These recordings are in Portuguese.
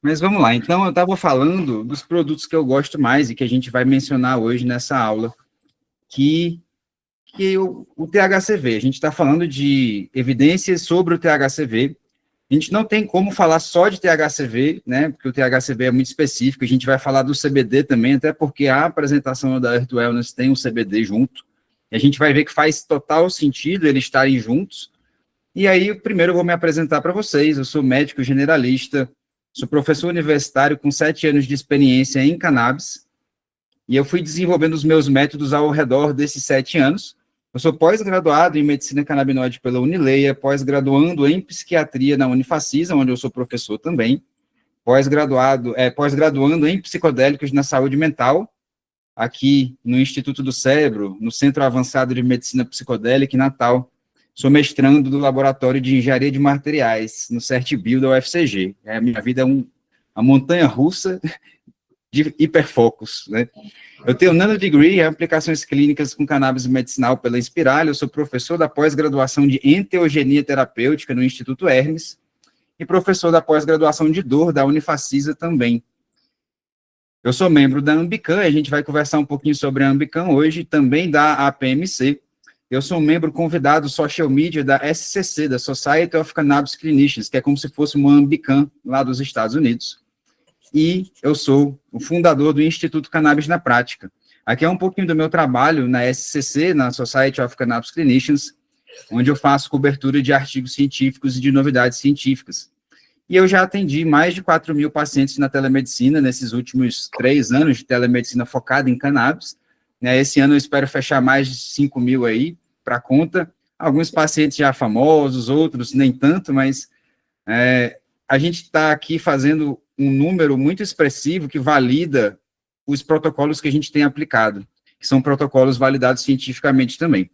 Mas vamos lá. Então, eu estava falando dos produtos que eu gosto mais e que a gente vai mencionar hoje nessa aula, que o THCV. A gente está falando de evidências sobre o THCV. A gente não tem como falar só de THCV, né? Porque o THCV é muito específico. A gente vai falar do CBD também, até porque a apresentação da Earth Wellness tem o CBD junto. E a gente vai ver que faz total sentido eles estarem juntos. E aí, primeiro eu vou me apresentar para vocês. Eu sou médico generalista, sou professor universitário com 7 anos de experiência em cannabis, e eu fui desenvolvendo os meus métodos ao redor desses 7 anos. Eu sou pós-graduado em medicina canabinoide pela Unileia, pós-graduando em psiquiatria na Unifacisa, onde eu sou professor também, pós-graduando em psicodélicos na saúde mental, aqui no Instituto do Cérebro, no Centro Avançado de Medicina Psicodélica em Natal. Sou mestrando do Laboratório de Engenharia de Materiais, no CertBio da UFCG. A minha vida é uma montanha-russa de hiperfocos, né? Eu tenho nanodegree em aplicações clínicas com cannabis medicinal pela Inspiralha. Eu sou professor da pós-graduação de enteogenia terapêutica no Instituto Hermes e professor da pós-graduação de dor da Unifacisa também. Eu sou membro da Ambicam, e a gente vai conversar um pouquinho sobre a Ambicam hoje, também da APMC. Eu sou um membro convidado social media da SCC, da Society of Cannabis Clinicians, que é como se fosse uma Ambicam lá dos Estados Unidos. E eu sou o fundador do Instituto Cannabis na Prática. Aqui é um pouquinho do meu trabalho na SCC, na Society of Cannabis Clinicians, onde eu faço cobertura de artigos científicos e de novidades científicas. E eu já atendi mais de 4.000 pacientes na telemedicina nesses últimos 3 anos de telemedicina focada em cannabis. Esse ano eu espero fechar mais de 5.000 aí para conta. Alguns pacientes já famosos, outros nem tanto, mas a gente está aqui fazendo um número muito expressivo que valida os protocolos que a gente tem aplicado, que são protocolos validados cientificamente também.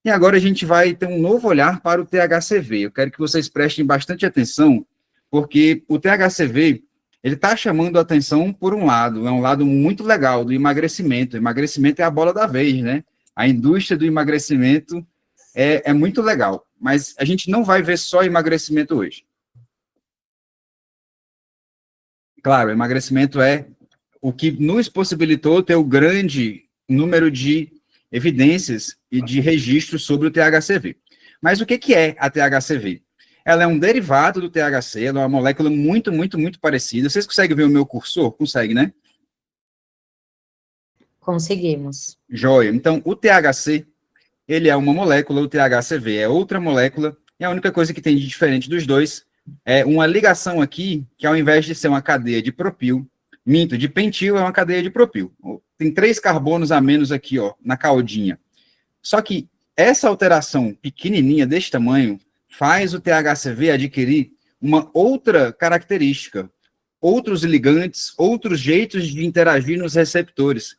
E agora a gente vai ter um novo olhar para o THCV. Eu quero que vocês prestem bastante atenção, porque o THCV, ele está chamando a atenção por um lado, é um lado muito legal do emagrecimento. O emagrecimento é a bola da vez, né? A indústria do emagrecimento é muito legal, mas a gente não vai ver só emagrecimento hoje. Claro, o emagrecimento é o que nos possibilitou ter o grande número de evidências e de registros sobre o THCV. Mas o que é a THCV? Ela é um derivado do THC, ela é uma molécula muito, muito, muito parecida. Vocês conseguem ver o meu cursor? Consegue, né? Conseguimos. Joia. Então, o THC, ele é uma molécula, o THCV é outra molécula, e a única coisa que tem de diferente dos dois é uma ligação aqui, que ao invés de ser uma cadeia de propil, de pentil, é uma cadeia de propil. Tem 3 carbonos a menos aqui, ó, na caudinha. Só que essa alteração pequenininha desse tamanho faz o THCV adquirir uma outra característica, outros ligantes, outros jeitos de interagir nos receptores.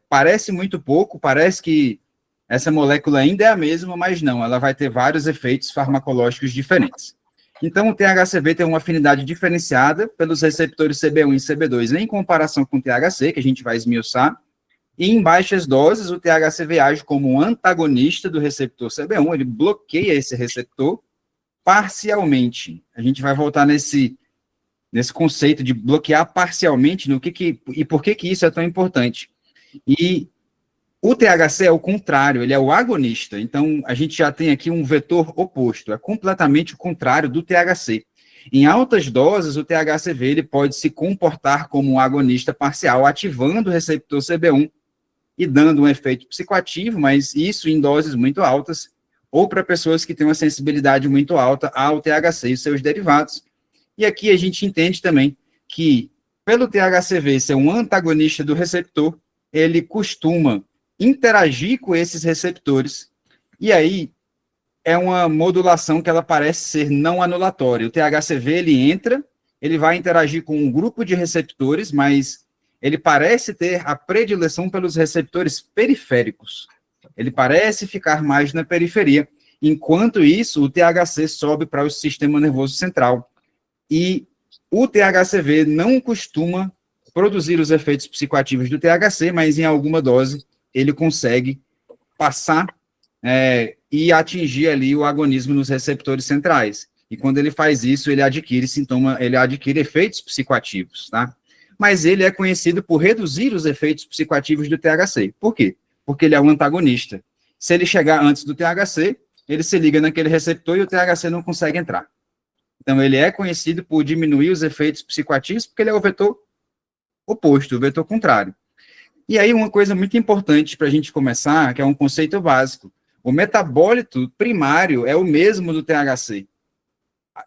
Parece muito pouco, parece que essa molécula ainda é a mesma, mas não, ela vai ter vários efeitos farmacológicos diferentes. Então, o THCV tem uma afinidade diferenciada pelos receptores CB1 e CB2 em comparação com o THC, que a gente vai esmiuçar, e em baixas doses, o THCV age como um antagonista do receptor CB1, ele bloqueia esse receptor parcialmente. A gente vai voltar nesse conceito de bloquear parcialmente, e por que isso é tão importante. E o THC é o contrário, ele é o agonista, então a gente já tem aqui um vetor oposto, é completamente o contrário do THC. Em altas doses, o THCV ele pode se comportar como um agonista parcial, ativando o receptor CB1 e dando um efeito psicoativo, mas isso em doses muito altas, ou para pessoas que têm uma sensibilidade muito alta ao THC e seus derivados. E aqui a gente entende também que, pelo THCV ser um antagonista do receptor, ele costuma interagir com esses receptores, e aí é uma modulação que ela parece ser não anulatória. O THCV, ele entra, ele vai interagir com um grupo de receptores, mas ele parece ter a predileção pelos receptores periféricos. Ele parece ficar mais na periferia. Enquanto isso, o THC sobe para o sistema nervoso central. E o THCV não costuma produzir os efeitos psicoativos do THC, mas em alguma dose ele consegue passar e atingir ali o agonismo nos receptores centrais. E quando ele faz isso, ele adquire efeitos psicoativos, tá? Mas ele é conhecido por reduzir os efeitos psicoativos do THC. Por quê? Porque ele é um antagonista. Se ele chegar antes do THC, ele se liga naquele receptor e o THC não consegue entrar. Então, ele é conhecido por diminuir os efeitos psicoativos porque ele é o vetor oposto, o vetor contrário. E aí, uma coisa muito importante para a gente começar, que é um conceito básico. O metabólito primário é o mesmo do THC.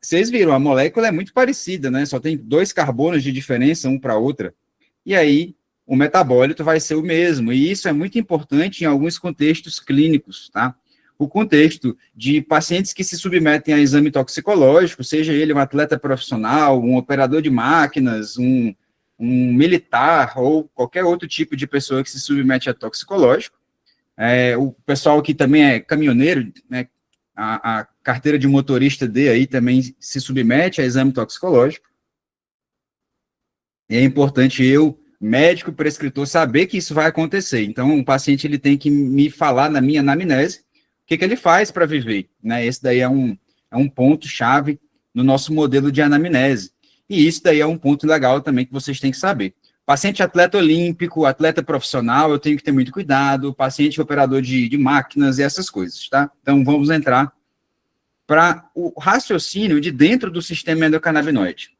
Vocês viram, a molécula é muito parecida, né? Só tem 2 carbonos de diferença, um para a outra. E aí, o metabólito vai ser o mesmo. E isso é muito importante em alguns contextos clínicos, tá? O contexto de pacientes que se submetem a exame toxicológico, seja ele um atleta profissional, um operador de máquinas, um militar ou qualquer outro tipo de pessoa que se submete a toxicológico. O pessoal que também é caminhoneiro, né, a carteira de motorista D aí também se submete a exame toxicológico. E é importante eu, médico, prescritor, saber que isso vai acontecer. Então, o paciente ele tem que me falar na minha anamnese o que ele faz para viver, né? Esse daí é um ponto-chave no nosso modelo de anamnese. E isso daí é um ponto legal também que vocês têm que saber. Paciente atleta olímpico, atleta profissional, eu tenho que ter muito cuidado, paciente operador de máquinas e essas coisas, tá? Então, vamos entrar para o raciocínio de dentro do sistema endocannabinoide.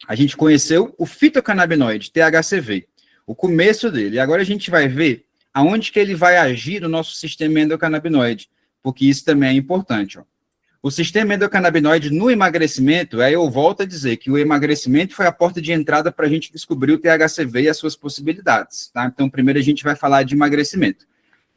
A gente conheceu o fitocannabinoide, THCV, o começo dele, e agora a gente vai ver aonde que ele vai agir no nosso sistema endocannabinoide, porque isso também é importante, ó. O sistema endocannabinoide no emagrecimento, aí eu volto a dizer que o emagrecimento foi a porta de entrada para a gente descobrir o THCV e as suas possibilidades, tá? Então, primeiro a gente vai falar de emagrecimento.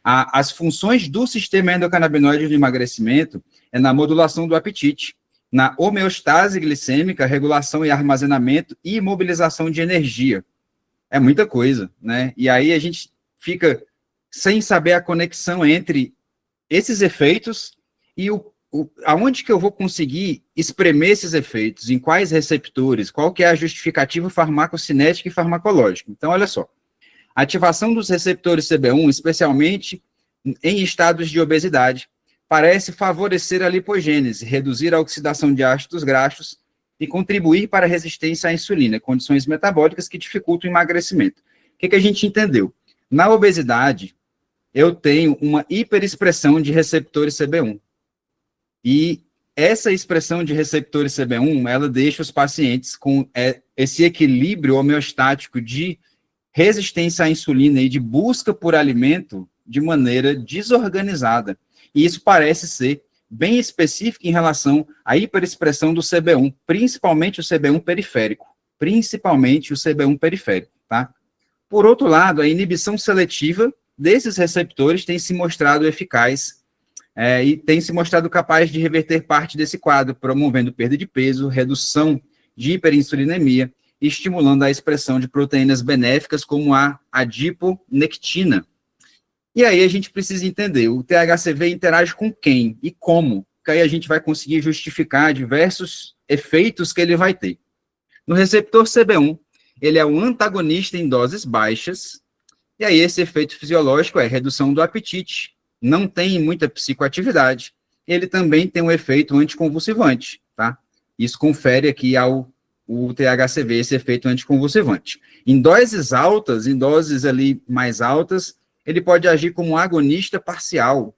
As funções do sistema endocannabinoide do emagrecimento é na modulação do apetite, na homeostase glicêmica, regulação e armazenamento e mobilização de energia. É muita coisa, né? E aí a gente fica sem saber a conexão entre esses efeitos e aonde que eu vou conseguir espremer esses efeitos, em quais receptores, qual que é a justificativa farmacocinética e farmacológica. Então, olha só, a ativação dos receptores CB1, especialmente em estados de obesidade, parece favorecer a lipogênese, reduzir a oxidação de ácidos graxos e contribuir para a resistência à insulina, condições metabólicas que dificultam o emagrecimento. O que a gente entendeu? Na obesidade, eu tenho uma hiperexpressão de receptores CB1. E essa expressão de receptores CB1, ela deixa os pacientes com esse equilíbrio homeostático de resistência à insulina e de busca por alimento de maneira desorganizada. E isso parece ser bem específico em relação à hiperexpressão do CB1, principalmente o CB1 periférico. Principalmente o CB1 periférico, tá? Por outro lado, a inibição seletiva desses receptores tem se mostrado eficaz e tem se mostrado capaz de reverter parte desse quadro, promovendo perda de peso, redução de hiperinsulinemia e estimulando a expressão de proteínas benéficas como a adiponectina. E aí a gente precisa entender, o THCV interage com quem e como, que aí a gente vai conseguir justificar diversos efeitos que ele vai ter. No receptor CB1, ele é um antagonista em doses baixas, e aí esse efeito fisiológico é redução do apetite, não tem muita psicoatividade, ele também tem um efeito anticonvulsivante, tá? Isso confere aqui ao THCV esse efeito anticonvulsivante. Em doses altas, em doses ali mais altas, ele pode agir como um agonista parcial,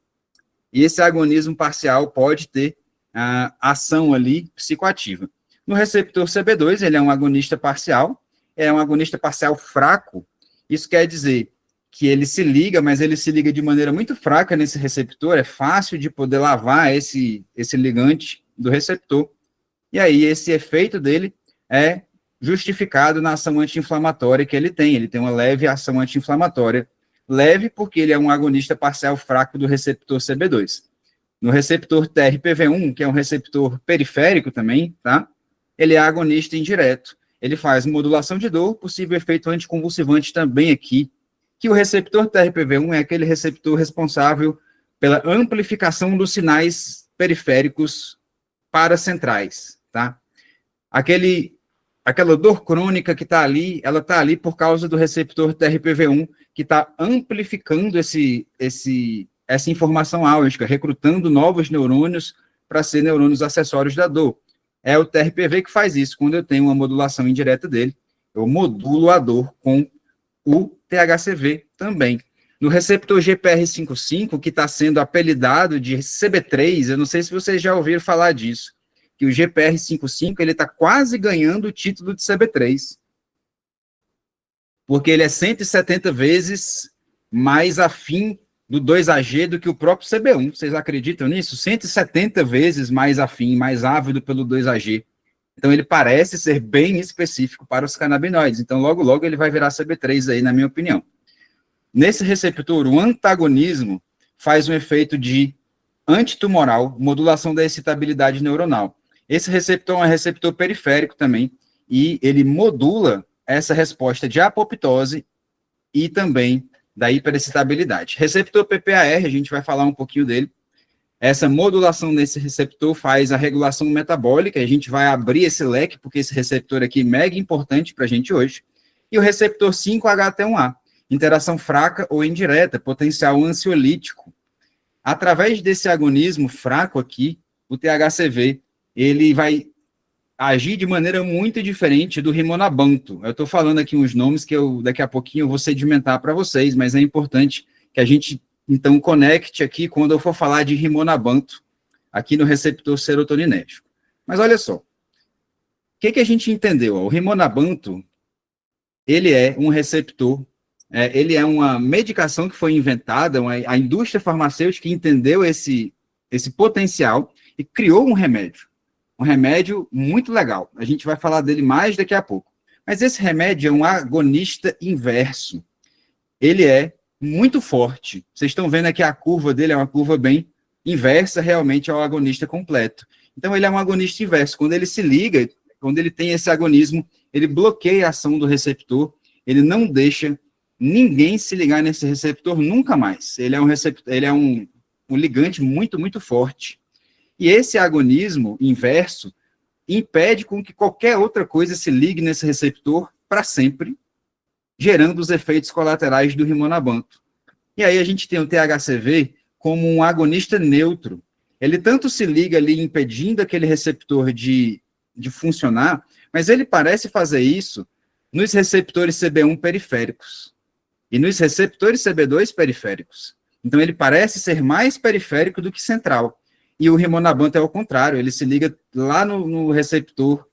e esse agonismo parcial pode ter ação ali psicoativa. No receptor CB2, ele é um agonista parcial fraco, isso quer dizer que ele se liga, mas ele se liga de maneira muito fraca nesse receptor, é fácil de poder lavar esse ligante do receptor, e aí esse efeito dele é justificado na ação anti-inflamatória que ele tem uma leve ação anti-inflamatória, leve porque ele é um agonista parcial fraco do receptor CB2. No receptor TRPV1, que é um receptor periférico também, tá? Ele é agonista indireto, ele faz modulação de dor, possível efeito anticonvulsivante também aqui, que o receptor TRPV1 é aquele receptor responsável pela amplificação dos sinais periféricos paracentrais, tá? Aquela dor crônica que está ali, ela está ali por causa do receptor TRPV1, que está amplificando essa informação álgica, recrutando novos neurônios para ser neurônios acessórios da dor. É o TRPV que faz isso. Quando eu tenho uma modulação indireta dele, eu modulo a dor com o THCV também. No receptor GPR55, que está sendo apelidado de CB3, eu não sei se vocês já ouviram falar disso, que o GPR55 ele está quase ganhando o título de CB3, porque ele é 170 vezes mais afim do 2AG do que o próprio CB1. Vocês acreditam nisso? 170 vezes mais afim, mais ávido pelo 2AG. Então, ele parece ser bem específico para os canabinoides. Então, logo, logo, ele vai virar CB3 aí, na minha opinião. Nesse receptor, o antagonismo faz um efeito de antitumoral, modulação da excitabilidade neuronal. Esse receptor é um receptor periférico também, e ele modula essa resposta de apoptose e também da hiperexcitabilidade. Receptor PPAR, a gente vai falar um pouquinho dele. Essa modulação nesse receptor faz a regulação metabólica, a gente vai abrir esse leque, porque esse receptor aqui é mega importante para a gente hoje. E o receptor 5-HT1A, interação fraca ou indireta, potencial ansiolítico. Através desse agonismo fraco aqui, o THCV, ele vai agir de maneira muito diferente do rimonabanto. Eu estou falando aqui uns nomes que eu daqui a pouquinho eu vou sedimentar para vocês, mas é importante que a gente, então, conecte aqui quando eu for falar de rimonabanto, aqui no receptor serotoninérgico. Mas olha só, o que a gente entendeu? O rimonabanto, ele é um receptor, ele é uma medicação que foi inventada, a indústria farmacêutica entendeu esse potencial e criou um remédio muito legal. A gente vai falar dele mais daqui a pouco. Mas esse remédio é um agonista inverso. Ele é muito forte. Vocês estão vendo aqui a curva dele, é uma curva bem inversa realmente ao agonista completo. Então, ele é um agonista inverso. Quando ele se liga, quando ele tem esse agonismo, ele bloqueia a ação do receptor, ele não deixa ninguém se ligar nesse receptor nunca mais. Ele é um ligante muito, muito forte. E esse agonismo inverso impede com que qualquer outra coisa se ligue nesse receptor para sempre, gerando os efeitos colaterais do rimonabanto. E aí a gente tem o THCV como um agonista neutro. Ele tanto se liga ali impedindo aquele receptor de funcionar, mas ele parece fazer isso nos receptores CB1 periféricos e nos receptores CB2 periféricos. Então ele parece ser mais periférico do que central. E o rimonabanto é o contrário, ele se liga lá no receptor,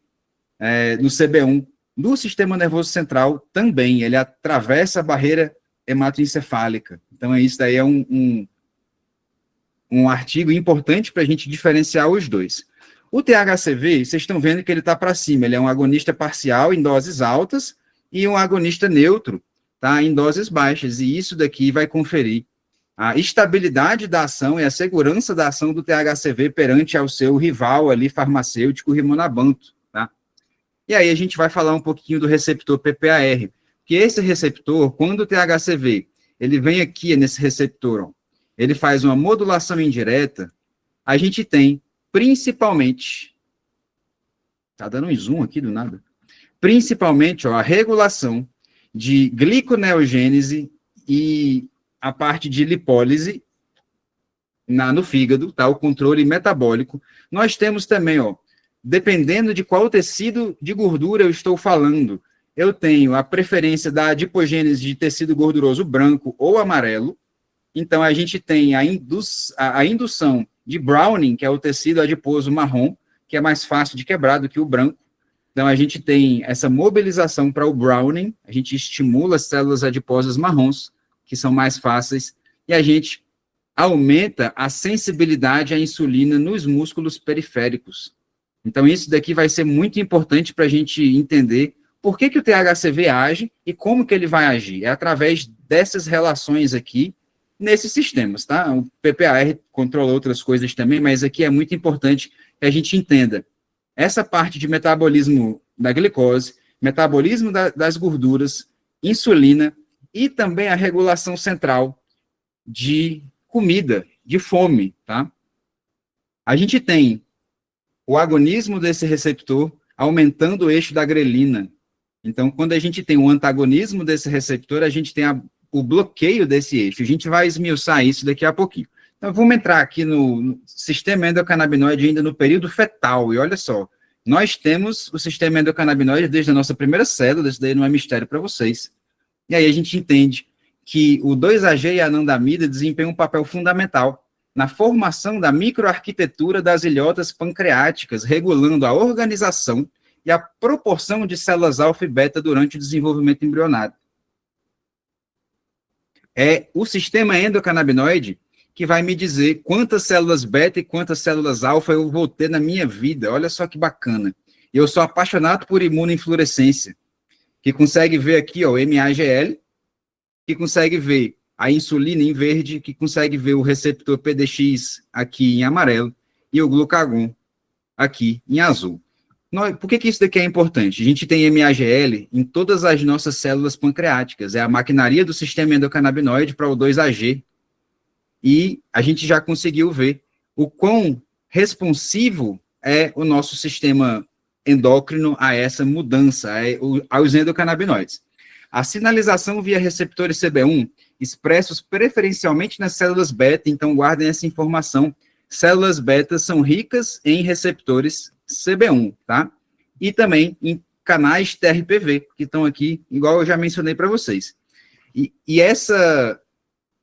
no CB1, do sistema nervoso central também, ele atravessa a barreira hematoencefálica. Então, isso daí é um artigo importante para a gente diferenciar os dois. O THCV, vocês estão vendo que ele está para cima, ele é um agonista parcial em doses altas e um agonista neutro, tá, em doses baixas, e isso daqui vai conferir a estabilidade da ação e a segurança da ação do THCV perante ao seu rival ali farmacêutico, o rimonabanto, tá? E aí a gente vai falar um pouquinho do receptor PPAR, que esse receptor, quando o THCV, ele vem aqui nesse receptor, ó, ele faz uma modulação indireta, a gente tem principalmente, tá dando um zoom aqui do nada, principalmente, ó, a regulação de gliconeogênese e a parte de lipólise no fígado, tá? O controle metabólico. Nós temos também, ó, dependendo de qual tecido de gordura eu estou falando, eu tenho a preferência da adipogênese de tecido gorduroso branco ou amarelo. Então, a gente tem a indução de Browning, que é o tecido adiposo marrom, que é mais fácil de quebrar do que o branco. Então, a gente tem essa mobilização para o Browning, a gente estimula as células adiposas marrons, que são mais fáceis, e a gente aumenta a sensibilidade à insulina nos músculos periféricos. Então, isso daqui vai ser muito importante para a gente entender por que o THCV age e como que ele vai agir. É através dessas relações aqui, nesses sistemas, tá? O PPAR controla outras coisas também, mas aqui é muito importante que a gente entenda essa parte de metabolismo da glicose, metabolismo das gorduras, insulina, e também a regulação central de comida, de fome, tá? A gente tem o agonismo desse receptor aumentando o eixo da grelina. Então, quando a gente tem o antagonismo desse receptor, a gente tem o bloqueio desse eixo. A gente vai esmiuçar isso daqui a pouquinho. Então, vamos entrar aqui no sistema endocannabinoide ainda no período fetal, e olha só, nós temos o sistema endocannabinoide desde a nossa primeira célula, isso daí não é mistério para vocês, e aí a gente entende que o 2-AG e a anandamida desempenham um papel fundamental na formação da microarquitetura das ilhotas pancreáticas, regulando a organização e a proporção de células alfa e beta durante o desenvolvimento embrionário. É o sistema endocannabinoide que vai me dizer quantas células beta e quantas células alfa eu vou ter na minha vida. Olha só que bacana. Eu sou apaixonado por imunoinflorescência, que consegue ver aqui, ó, o MAGL, que consegue ver a insulina em verde, que consegue ver o receptor PDX aqui em amarelo e o glucagon aqui em azul. Por que isso daqui é importante? A gente tem MAGL em todas as nossas células pancreáticas, é a maquinaria do sistema endocannabinoide para o 2-AG, e a gente já conseguiu ver o quão responsivo é o nosso sistema endócrino a essa mudança, aos endocannabinoides. A sinalização via receptores CB1, expressos preferencialmente nas células beta, então guardem essa informação, células beta são ricas em receptores CB1, tá? E também em canais TRPV, que estão aqui, igual eu já mencionei para vocês. E essa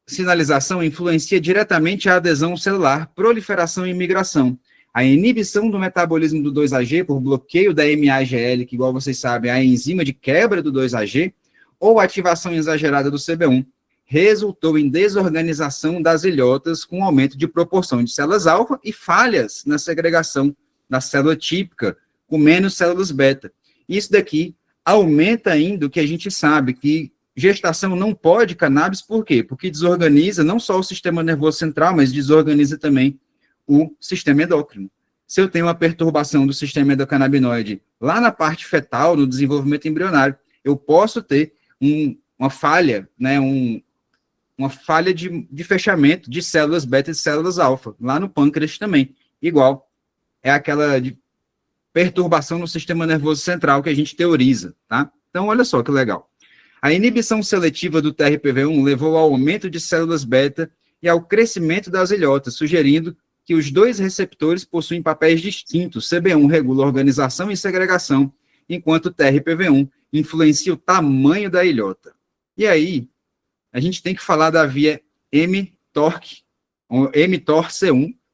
sinalização influencia diretamente a adesão celular, proliferação e migração. A inibição do metabolismo do 2-AG por bloqueio da MAGL, que, igual vocês sabem, é a enzima de quebra do 2-AG, ou ativação exagerada do CB1, resultou em desorganização das ilhotas com aumento de proporção de células alfa e falhas na segregação da célula típica, com menos células beta. Isso daqui aumenta ainda o que a gente sabe, que gestação não pode cannabis, por quê? Porque desorganiza não só o sistema nervoso central, mas desorganiza também o sistema endócrino. Se eu tenho uma perturbação do sistema endocannabinoide lá na parte fetal, no desenvolvimento embrionário, eu posso ter uma falha, né, uma falha de fechamento de células beta e células alfa, lá no pâncreas também. Igual, é aquela de perturbação no sistema nervoso central que a gente teoriza, tá? Então, olha só que legal. A inibição seletiva do TRPV1 levou ao aumento de células beta e ao crescimento das ilhotas, sugerindo que os dois receptores possuem papéis distintos. CB1 regula a organização e segregação, enquanto o TRPV1 influencia o tamanho da ilhota. E aí, a gente tem que falar da via mTORC1,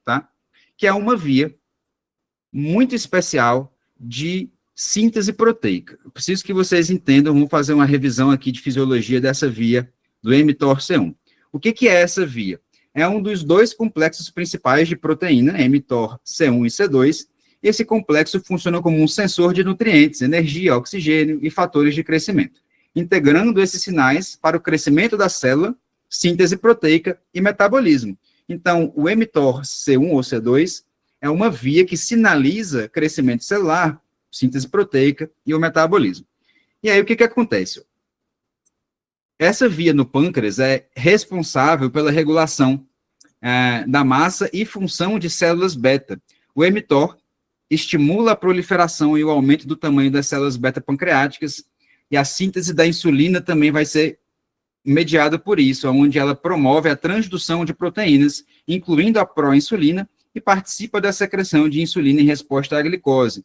tá? Que é uma via muito especial de síntese proteica. Eu preciso que vocês entendam, vamos fazer uma revisão aqui de fisiologia dessa via do mTORC1. O que é essa via? É um dos dois complexos principais de proteína, mTORC1 e C2. Esse complexo funciona como um sensor de nutrientes, energia, oxigênio e fatores de crescimento, integrando esses sinais para o crescimento da célula, síntese proteica e metabolismo. Então, o mTORC1 ou C2 é uma via que sinaliza crescimento celular, síntese proteica e o metabolismo. E aí, o que acontece? Essa via no pâncreas é responsável pela regulação da massa e função de células beta. O mTOR estimula a proliferação e o aumento do tamanho das células beta pancreáticas, e a síntese da insulina também vai ser mediada por isso, onde ela promove a transdução de proteínas, incluindo a proinsulina, e participa da secreção de insulina em resposta à glicose.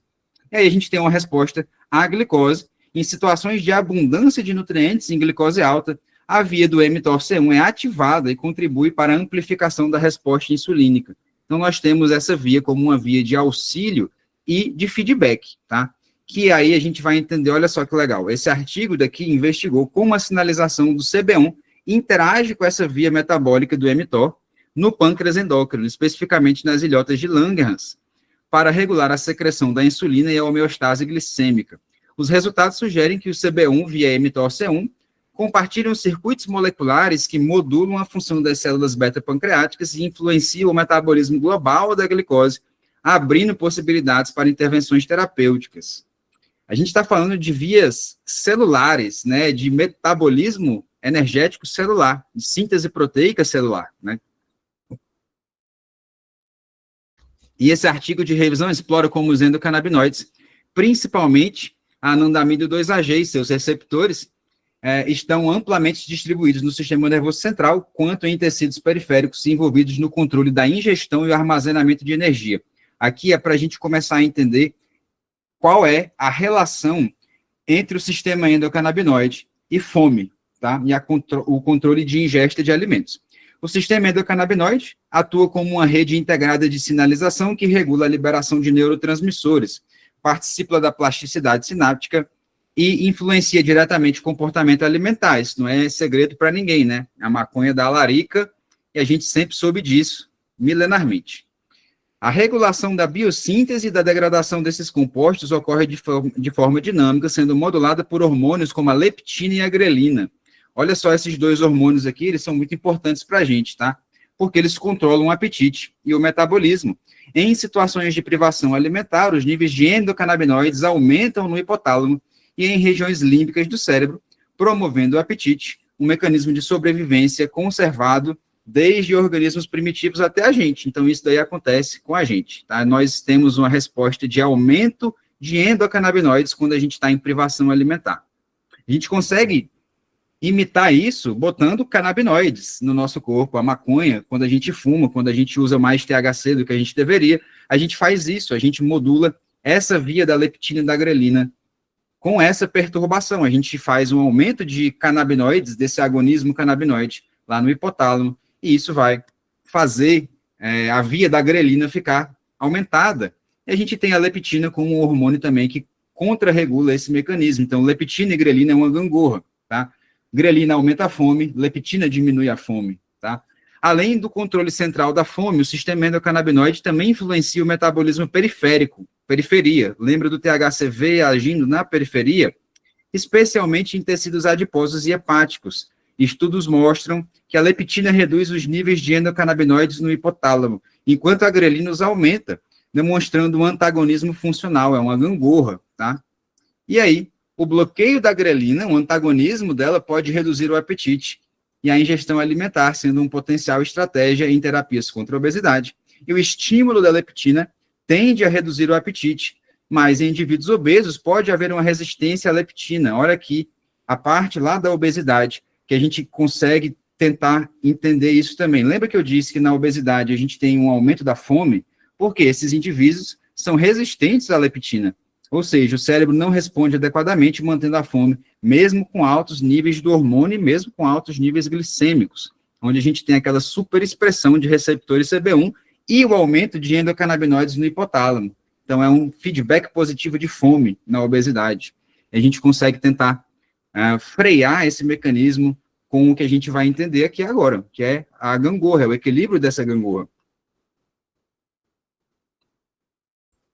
E aí a gente tem uma resposta à glicose. Em situações de abundância de nutrientes em glicose alta, a via do mTORC1 é ativada e contribui para a amplificação da resposta insulínica. Então, nós temos essa via como uma via de auxílio e de feedback, tá? Que aí a gente vai entender, olha só que legal, esse artigo daqui investigou como a sinalização do CB1 interage com essa via metabólica do mTOR no pâncreas endócrino, especificamente nas ilhotas de Langerhans, para regular a secreção da insulina e a homeostase glicêmica. Os resultados sugerem que o CB1 via mTORC1 compartilham circuitos moleculares que modulam a função das células beta-pancreáticas e influenciam o metabolismo global da glicose, abrindo possibilidades para intervenções terapêuticas. A gente está falando de vias celulares, né, de metabolismo energético celular, de síntese proteica celular, né? E esse artigo de revisão explora como os endocannabinoides, principalmente a anandamida 2-AG e seus receptores, estão amplamente distribuídos no sistema nervoso central, quanto em tecidos periféricos envolvidos no controle da ingestão e armazenamento de energia. Aqui é para a gente começar a entender qual é a relação entre o sistema endocannabinoide e fome, tá? E o controle de ingesta de alimentos. O sistema endocannabinoide atua como uma rede integrada de sinalização que regula a liberação de neurotransmissores, participa da plasticidade sináptica e influencia diretamente o comportamento alimentar. Isso não é segredo para ninguém, né? A maconha dá larica e a gente sempre soube disso, milenarmente. A regulação da biossíntese e da degradação desses compostos ocorre de forma dinâmica, sendo modulada por hormônios como a leptina e a grelina. Olha só esses dois hormônios aqui, eles são muito importantes para a gente, tá? Porque eles controlam o apetite e o metabolismo. Em situações de privação alimentar, os níveis de endocannabinoides aumentam no hipotálamo e em regiões límbicas do cérebro, promovendo o apetite, um mecanismo de sobrevivência conservado desde organismos primitivos até a gente. Então, isso daí acontece com a gente, tá? Nós temos uma resposta de aumento de endocannabinoides quando a gente está em privação alimentar. A gente consegue imitar isso botando canabinoides no nosso corpo, a maconha, quando a gente fuma, quando a gente usa mais THC do que a gente deveria, a gente faz isso, a gente modula essa via da leptina e da grelina com essa perturbação. A gente faz um aumento de canabinoides, desse agonismo canabinoide, lá no hipotálamo, e isso vai fazer a via da grelina ficar aumentada. E a gente tem a leptina como um hormônio também que contrarregula esse mecanismo. Então, leptina e grelina é uma gangorra, tá? Grelina aumenta a fome, leptina diminui a fome, tá? Além do controle central da fome, o sistema endocannabinoide também influencia o metabolismo periférico, periferia. Lembra do THCV agindo na periferia? Especialmente em tecidos adiposos e hepáticos. Estudos mostram que a leptina reduz os níveis de endocannabinoides no hipotálamo, enquanto a grelina os aumenta, demonstrando um antagonismo funcional, é uma gangorra, tá? E aí, o bloqueio da grelina, o antagonismo dela pode reduzir o apetite e a ingestão alimentar, sendo um potencial estratégia em terapias contra a obesidade. E o estímulo da leptina tende a reduzir o apetite, mas em indivíduos obesos pode haver uma resistência à leptina. Olha aqui a parte lá da obesidade, que a gente consegue tentar entender isso também. Lembra que eu disse que na obesidade a gente tem um aumento da fome? Porque esses indivíduos são resistentes à leptina. Ou seja, o cérebro não responde adequadamente, mantendo a fome, mesmo com altos níveis do hormônio e mesmo com altos níveis glicêmicos, onde a gente tem aquela superexpressão de receptores CB1 e o aumento de endocannabinoides no hipotálamo. Então, é um feedback positivo de fome na obesidade. A gente consegue tentar frear esse mecanismo com o que a gente vai entender aqui agora, que é a gangorra, o equilíbrio dessa gangorra.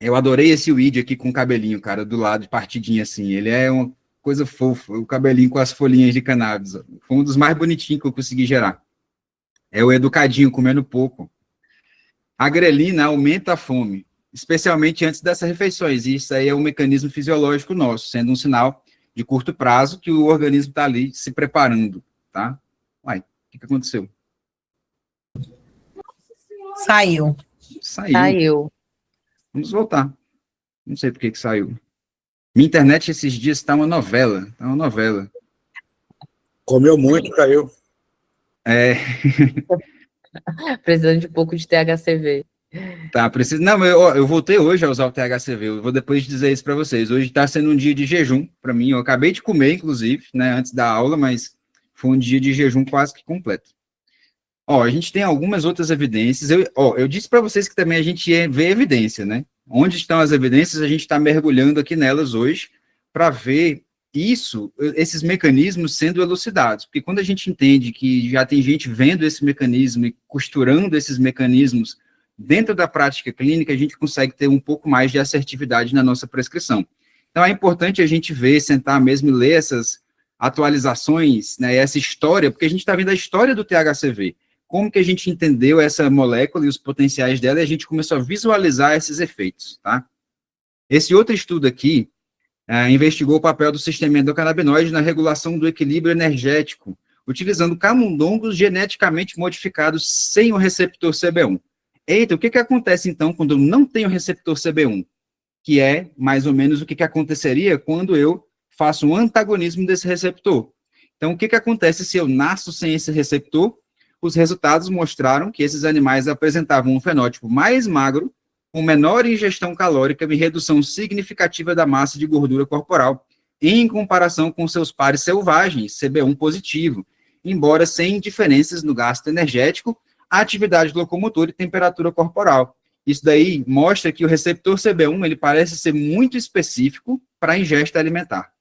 Eu adorei esse weed aqui com o cabelinho, cara, do lado, partidinho assim. Ele é uma coisa fofa, o cabelinho com as folhinhas de cannabis. Foi um dos mais bonitinhos que eu consegui gerar. É o educadinho, comendo pouco. A grelina aumenta a fome, especialmente antes dessas refeições. E isso aí é um mecanismo fisiológico nosso, sendo um sinal de curto prazo que o organismo está ali se preparando, tá? Uai, o que aconteceu? Saiu. Vamos voltar. Não sei por que saiu. Minha internet esses dias está uma novela. Comeu muito, caiu. Precisando de um pouco de THCV. Tá, preciso. Não, eu voltei hoje a usar o THCV. Eu vou depois dizer isso para vocês. Hoje está sendo um dia de jejum para mim. Eu acabei de comer, inclusive, né, antes da aula, mas foi um dia de jejum quase que completo. Ó, a gente tem algumas outras evidências. Eu disse para vocês que também a gente vê evidência, né? Onde estão as evidências? A gente está mergulhando aqui nelas hoje para ver esses mecanismos sendo elucidados. Porque quando a gente entende que já tem gente vendo esse mecanismo e costurando esses mecanismos dentro da prática clínica, a gente consegue ter um pouco mais de assertividade na nossa prescrição. Então, é importante a gente ver, sentar mesmo e ler essas atualizações, né, essa história, porque a gente está vendo a história do THCV. Como que a gente entendeu essa molécula e os potenciais dela, e a gente começou a visualizar esses efeitos, tá? Esse outro estudo aqui investigou o papel do sistema endocannabinoide na regulação do equilíbrio energético, utilizando camundongos geneticamente modificados sem o receptor CB1. Eita, o que acontece, então, quando eu não tenho receptor CB1? Que é, mais ou menos, o que aconteceria quando eu faço um antagonismo desse receptor. Então, o que acontece se eu nasço sem esse receptor? Os resultados mostraram que esses animais apresentavam um fenótipo mais magro, com menor ingestão calórica e redução significativa da massa de gordura corporal, em comparação com seus pares selvagens, CB1 positivo, embora sem diferenças no gasto energético, atividade locomotora e temperatura corporal. Isso daí mostra que o receptor CB1 ele parece ser muito específico para a ingesta alimentar,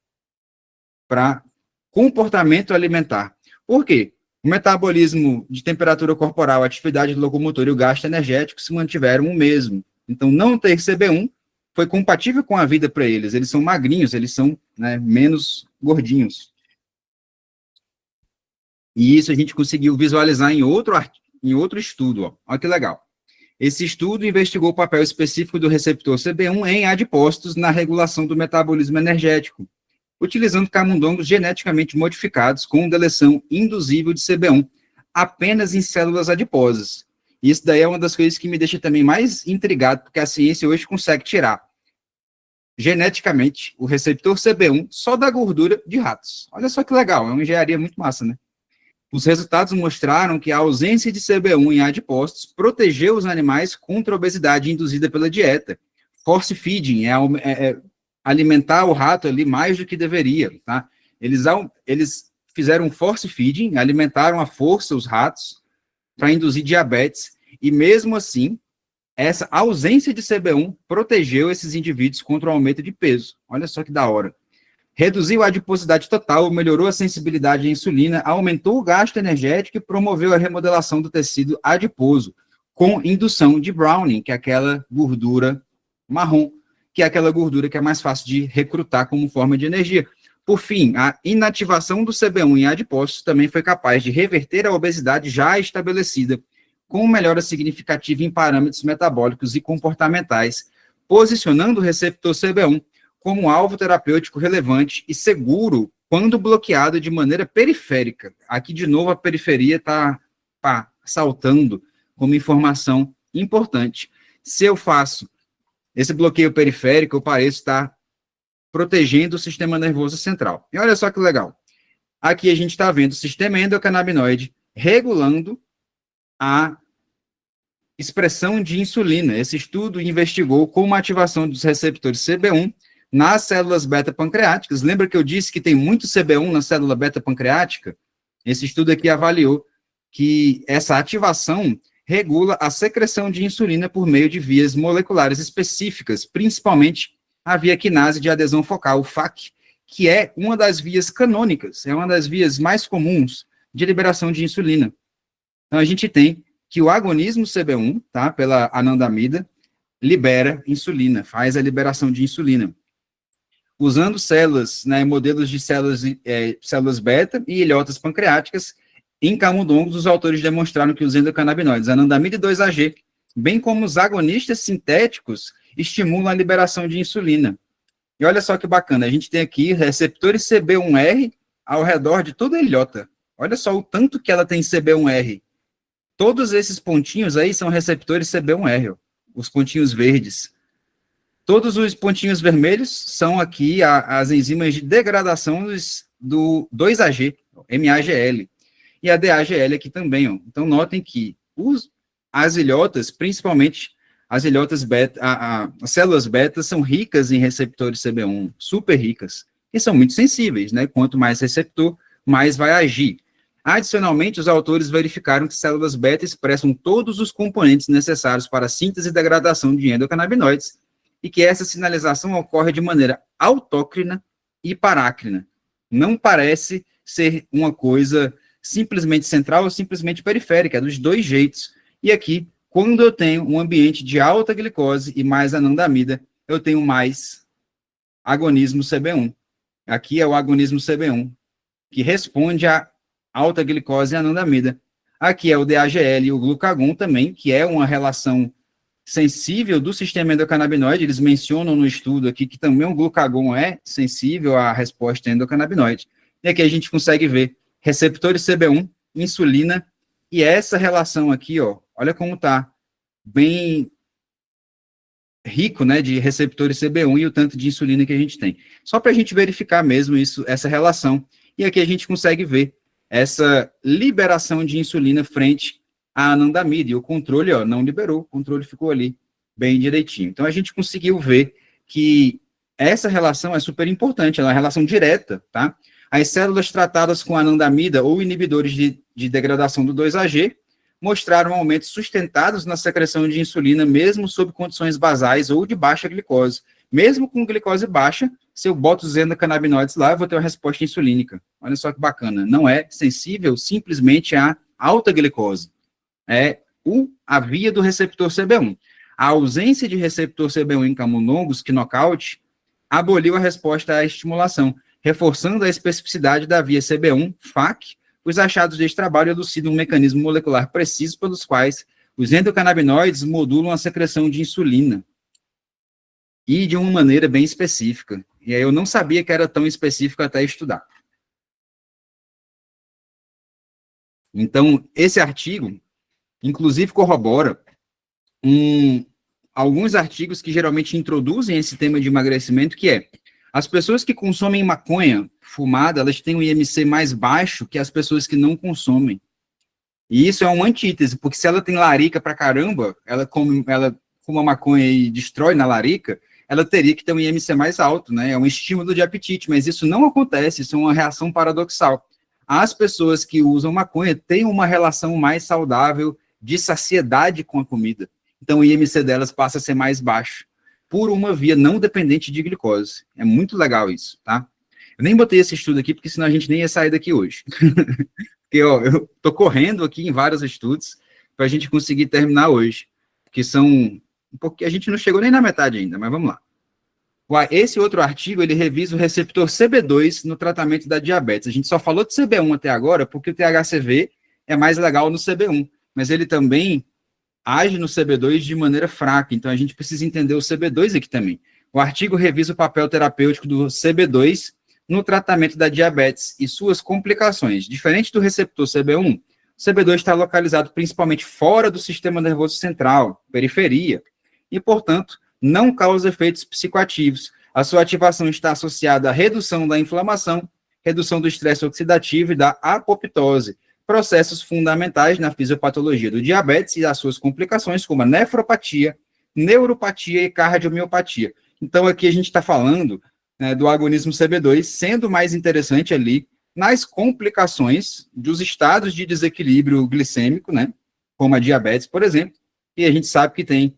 para comportamento alimentar. Por quê? O metabolismo de temperatura corporal, atividade locomotora e o gasto energético se mantiveram o mesmo. Então, não ter CB1 foi compatível com a vida para eles. Eles são magrinhos, eles são, né, menos gordinhos. E isso a gente conseguiu visualizar em outro estudo. Ó. Olha que legal. Esse estudo investigou o papel específico do receptor CB1 em adipócitos na regulação do metabolismo energético, utilizando camundongos geneticamente modificados com deleção induzível de CB1, apenas em células adiposas. Isso daí é uma das coisas que me deixa também mais intrigado, porque a ciência hoje consegue tirar geneticamente o receptor CB1 só da gordura de ratos. Olha só que legal, é uma engenharia muito massa, né? Os resultados mostraram que a ausência de CB1 em adipócitos protegeu os animais contra a obesidade induzida pela dieta. Force feeding é alimentar o rato ali mais do que deveria, tá? Eles fizeram force feeding, alimentaram à força os ratos para induzir diabetes, e mesmo assim, essa ausência de CB1 protegeu esses indivíduos contra o aumento de peso. Olha só que da hora. Reduziu a adiposidade total, melhorou a sensibilidade à insulina, aumentou o gasto energético e promoveu a remodelação do tecido adiposo, com indução de Browning, que é aquela gordura marrom, que é aquela gordura que é mais fácil de recrutar como forma de energia. Por fim, a inativação do CB1 em adipócitos também foi capaz de reverter a obesidade já estabelecida, com melhora significativa em parâmetros metabólicos e comportamentais, posicionando o receptor CB1 como alvo terapêutico relevante e seguro quando bloqueado de maneira periférica. Aqui, de novo, a periferia está saltando como informação importante. Se eu faço esse bloqueio periférico, eu pareço estar protegendo o sistema nervoso central. E olha só que legal. Aqui a gente está vendo o sistema endocannabinoide regulando a expressão de insulina. Esse estudo investigou como a ativação dos receptores CB1 nas células beta-pancreáticas. Lembra que eu disse que tem muito CB1 na célula beta-pancreática? Esse estudo aqui avaliou que essa ativação regula a secreção de insulina por meio de vias moleculares específicas, principalmente a via quinase de adesão focal, o FAQ, que é uma das vias canônicas, é uma das vias mais comuns de liberação de insulina. Então, a gente tem que o agonismo CB1, tá, pela anandamida, libera insulina, faz a liberação de insulina. Usando células, né, modelos de células beta e ilhotas pancreáticas, em camundongos, os autores demonstraram que os endocannabinoides, anandamida e 2-AG, bem como os agonistas sintéticos, estimulam a liberação de insulina. E olha só que bacana, a gente tem aqui receptores CB1R ao redor de toda a ilhota. Olha só o tanto que ela tem CB1R. Todos esses pontinhos aí são receptores CB1R, ó, os pontinhos verdes. Todos os pontinhos vermelhos são aqui as enzimas de degradação do 2-AG, MAGL. E a DAGL aqui também, ó. Então, notem que as ilhotas, principalmente as ilhotas beta, as células beta são ricas em receptores CB1, super ricas, e são muito sensíveis, né? Quanto mais receptor, mais vai agir. Adicionalmente, os autores verificaram que células beta expressam todos os componentes necessários para a síntese e degradação de endocannabinoides, e que essa sinalização ocorre de maneira autócrina e parácrina. Não parece ser uma coisa simplesmente central ou simplesmente periférica, é dos dois jeitos. E aqui, quando eu tenho um ambiente de alta glicose e mais anandamida, eu tenho mais agonismo CB1. Aqui é o agonismo CB1, que responde a alta glicose e anandamida. Aqui é o DAGL e o glucagon também, que é uma relação sensível do sistema endocannabinoide. Eles mencionam no estudo aqui que também o glucagon é sensível à resposta endocannabinoide. E aqui a gente consegue ver receptores CB1, insulina, e essa relação aqui, ó, olha como está bem rico, né, de receptores CB1 e o tanto de insulina que a gente tem. Só para a gente verificar mesmo isso, essa relação. E aqui a gente consegue ver essa liberação de insulina frente à anandamida, e o controle, ó, não liberou, o controle ficou ali bem direitinho. Então, a gente conseguiu ver que essa relação é super importante, ela é uma relação direta, tá? As células tratadas com anandamida ou inibidores de degradação do 2-AG mostraram aumentos sustentados na secreção de insulina, mesmo sob condições basais ou de baixa glicose. Mesmo com glicose baixa, se eu boto os endocannabinoides lá, eu vou ter uma resposta insulínica. Olha só que bacana. Não é sensível simplesmente à alta glicose. É a via do receptor CB1. A ausência de receptor CB1 em camundongos, que nocaute, aboliu a resposta à estimulação, reforçando a especificidade da via CB1, FAC. Os achados deste trabalho elucidam um mecanismo molecular preciso pelos quais os endocannabinoides modulam a secreção de insulina, e de uma maneira bem específica. E aí eu não sabia que era tão específico até estudar. Então, esse artigo, inclusive, corrobora alguns artigos que geralmente introduzem esse tema de emagrecimento, que é, as pessoas que consomem maconha fumada, elas têm um IMC mais baixo que as pessoas que não consomem. E isso é uma antítese, porque se ela tem larica pra caramba, ela fuma maconha e destrói na larica, ela teria que ter um IMC mais alto, né? É um estímulo de apetite, mas isso não acontece, isso é uma reação paradoxal. As pessoas que usam maconha têm uma relação mais saudável de saciedade com a comida. Então, o IMC delas passa a ser mais baixo, por uma via não dependente de glicose. É muito legal isso, tá? Eu nem botei esse estudo aqui, porque senão a gente nem ia sair daqui hoje. Porque, ó, eu tô correndo aqui em vários estudos para a gente conseguir terminar hoje, que são... porque a gente não chegou nem na metade ainda, mas vamos lá. Esse outro artigo, ele revisa o receptor CB2 no tratamento da diabetes. A gente só falou de CB1 até agora, porque o THCV é mais legal no CB1, mas ele também age no CB2 de maneira fraca, então a gente precisa entender o CB2 aqui também. O artigo revisa o papel terapêutico do CB2 no tratamento da diabetes e suas complicações. Diferente do receptor CB1, o CB2 está localizado principalmente fora do sistema nervoso central, periferia, e, portanto, não causa efeitos psicoativos. A sua ativação está associada à redução da inflamação, redução do estresse oxidativo e da apoptose, processos fundamentais na fisiopatologia do diabetes e as suas complicações, como a nefropatia, neuropatia e cardiomiopatia. Então, aqui a gente está falando, né, do agonismo CB2, sendo mais interessante ali nas complicações dos estados de desequilíbrio glicêmico, né, como a diabetes, por exemplo, e a gente sabe que tem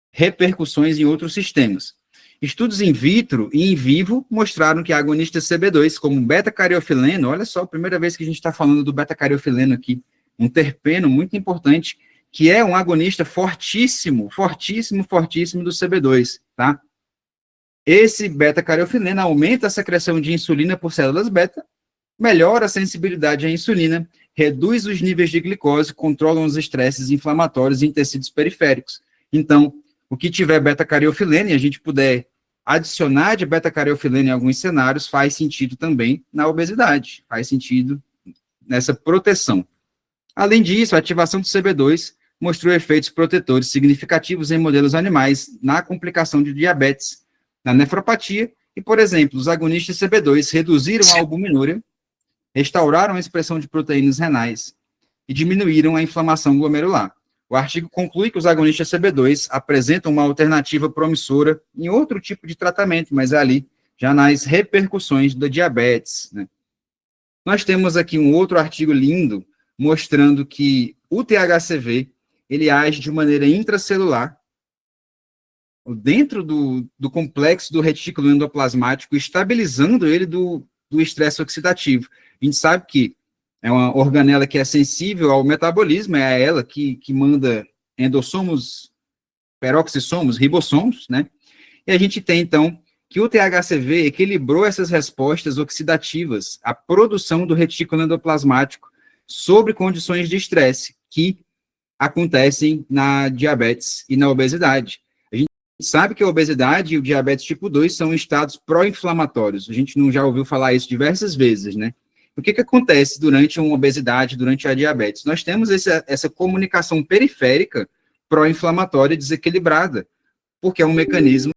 repercussões em outros sistemas. Estudos in vitro e in vivo mostraram que agonistas CB2, como beta-cariofileno, olha só, a primeira vez que a gente está falando do beta-cariofileno aqui, um terpeno muito importante, que é um agonista fortíssimo, fortíssimo, fortíssimo do CB2, tá? Esse beta-cariofileno aumenta a secreção de insulina por células beta, melhora a sensibilidade à insulina, reduz os níveis de glicose, controla os estresses inflamatórios em tecidos periféricos. Então, o que tiver beta-cariofileno e a gente puder adicionar de beta-cariofileno em alguns cenários, faz sentido também na obesidade, faz sentido nessa proteção. Além disso, a ativação do CB2 mostrou efeitos protetores significativos em modelos animais na complicação de diabetes, na nefropatia, e, por exemplo, os agonistas CB2 reduziram a albuminúria, restauraram a expressão de proteínas renais e diminuíram a inflamação glomerular. O artigo conclui que os agonistas CB2 apresentam uma alternativa promissora em outro tipo de tratamento, mas é ali já nas repercussões da diabetes, né? Nós temos aqui um outro artigo lindo mostrando que o THCV ele age de maneira intracelular dentro do complexo do retículo endoplasmático, estabilizando ele do estresse oxidativo. A gente sabe que é uma organela que é sensível ao metabolismo, é ela que manda endossomos, peroxissomos, ribossomos, né? E a gente tem, então, que o THCV equilibrou essas respostas oxidativas à produção do retículo endoplasmático sobre condições de estresse que acontecem na diabetes e na obesidade. A gente sabe que a obesidade e o diabetes tipo 2 são estados pró-inflamatórios. A gente não já ouviu falar isso diversas vezes, né? O que acontece durante uma obesidade, durante a diabetes? Nós temos essa comunicação periférica pró-inflamatória desequilibrada, porque é um mecanismo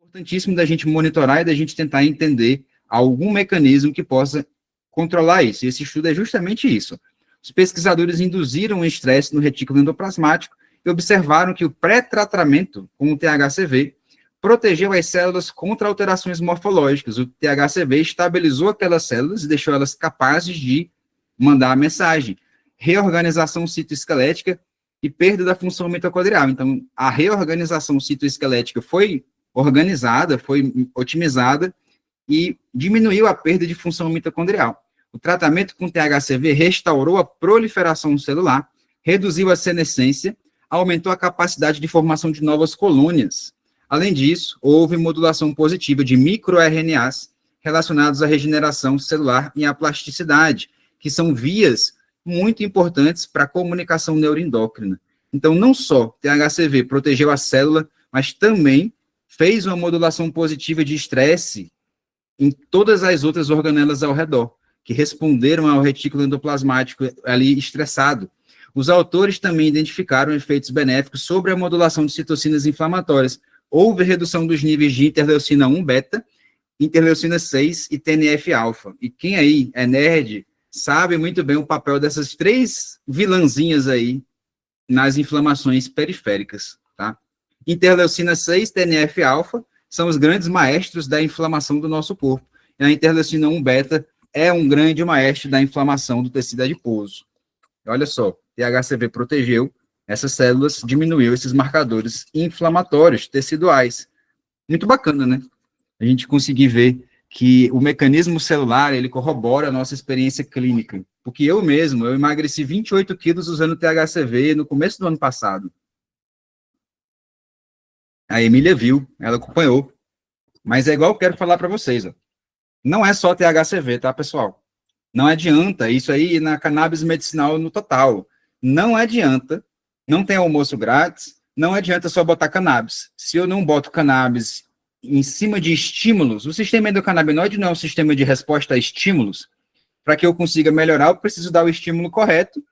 Importantíssimo da gente monitorar e da gente tentar entender algum mecanismo que possa controlar isso. E esse estudo é justamente isso. Os pesquisadores induziram um estresse no retículo endoplasmático e observaram que o pré-tratamento com o THCV protegeu as células contra alterações morfológicas. O THCV estabilizou aquelas células e deixou elas capazes de mandar a mensagem. Reorganização citoesquelética e perda da função mitocondrial. Então, a reorganização citoesquelética foi organizada, foi otimizada e diminuiu a perda de função mitocondrial. O tratamento com THCV restaurou a proliferação celular, reduziu a senescência, aumentou a capacidade de formação de novas colônias. Além disso, houve modulação positiva de microRNAs relacionados à regeneração celular e à plasticidade, que são vias muito importantes para a comunicação neuroendócrina. Então, não só THCV protegeu a célula, mas também fez uma modulação positiva de estresse em todas as outras organelas ao redor, que responderam ao retículo endoplasmático ali estressado. Os autores também identificaram efeitos benéficos sobre a modulação de citocinas inflamatórias. Houve redução dos níveis de interleucina 1 beta, interleucina 6 e TNF-alfa. E quem aí é nerd sabe muito bem o papel dessas três vilãzinhas aí nas inflamações periféricas, tá? Interleucina 6, TNF-alfa são os grandes maestros da inflamação do nosso corpo. E a interleucina 1 beta é um grande maestro da inflamação do tecido adiposo. Olha só, THCV protegeu essas células, diminuiu esses marcadores inflamatórios teciduais. Muito bacana, né? A gente conseguir ver que o mecanismo celular, ele corrobora a nossa experiência clínica. Porque eu emagreci 28 quilos usando THCV no começo do ano passado. A Emília viu, ela acompanhou. Mas é igual eu quero falar para vocês, ó. Não é só THCV, tá, pessoal? Não adianta, isso aí na cannabis medicinal no total. Não adianta, não tem almoço grátis, não adianta só botar cannabis. Se eu não boto cannabis em cima de estímulos, o sistema endocannabinoide não é um sistema de resposta a estímulos. Para que eu consiga melhorar, eu preciso dar o estímulo correto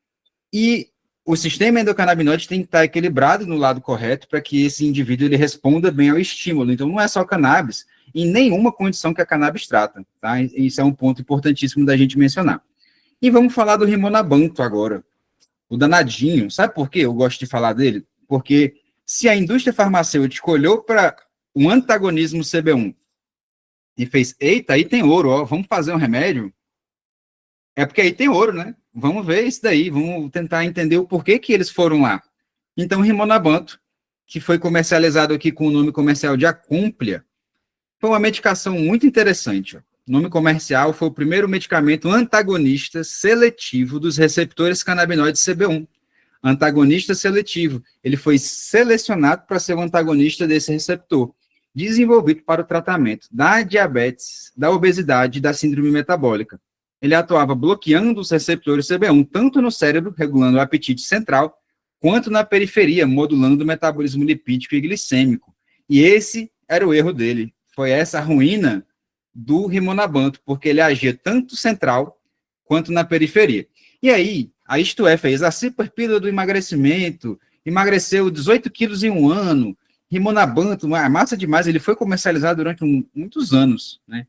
e o sistema endocannabinoide tem que estar equilibrado no lado correto para que esse indivíduo ele responda bem ao estímulo. Então, não é só cannabis, em nenhuma condição que a cannabis trata, tá? Isso é um ponto importantíssimo da gente mencionar. E vamos falar do Rimonabanto agora. O danadinho, sabe por quê eu gosto de falar dele? Porque se a indústria farmacêutica olhou para um antagonismo CB1 e fez, eita, aí tem ouro, ó, vamos fazer um remédio, é porque aí tem ouro, né? Vamos ver isso daí, vamos tentar entender o porquê que eles foram lá. Então, o Rimonabanto, que foi comercializado aqui com o nome comercial de Acomplia, foi uma medicação muito interessante. Ó. O nome comercial foi o primeiro medicamento antagonista seletivo dos receptores canabinoides CB1. Antagonista seletivo. Ele foi selecionado para ser o antagonista desse receptor, desenvolvido para o tratamento da diabetes, da obesidade e da síndrome metabólica. Ele atuava bloqueando os receptores CB1, tanto no cérebro, regulando o apetite central, quanto na periferia, modulando o metabolismo lipídico e glicêmico. E esse era o erro dele. Foi essa a ruína do Rimonabanto, porque ele agia tanto central quanto na periferia. E aí, a Isto É fez a superpílula do emagrecimento, emagreceu 18 quilos em um ano, Rimonabanto, massa demais, ele foi comercializado durante muitos anos, né?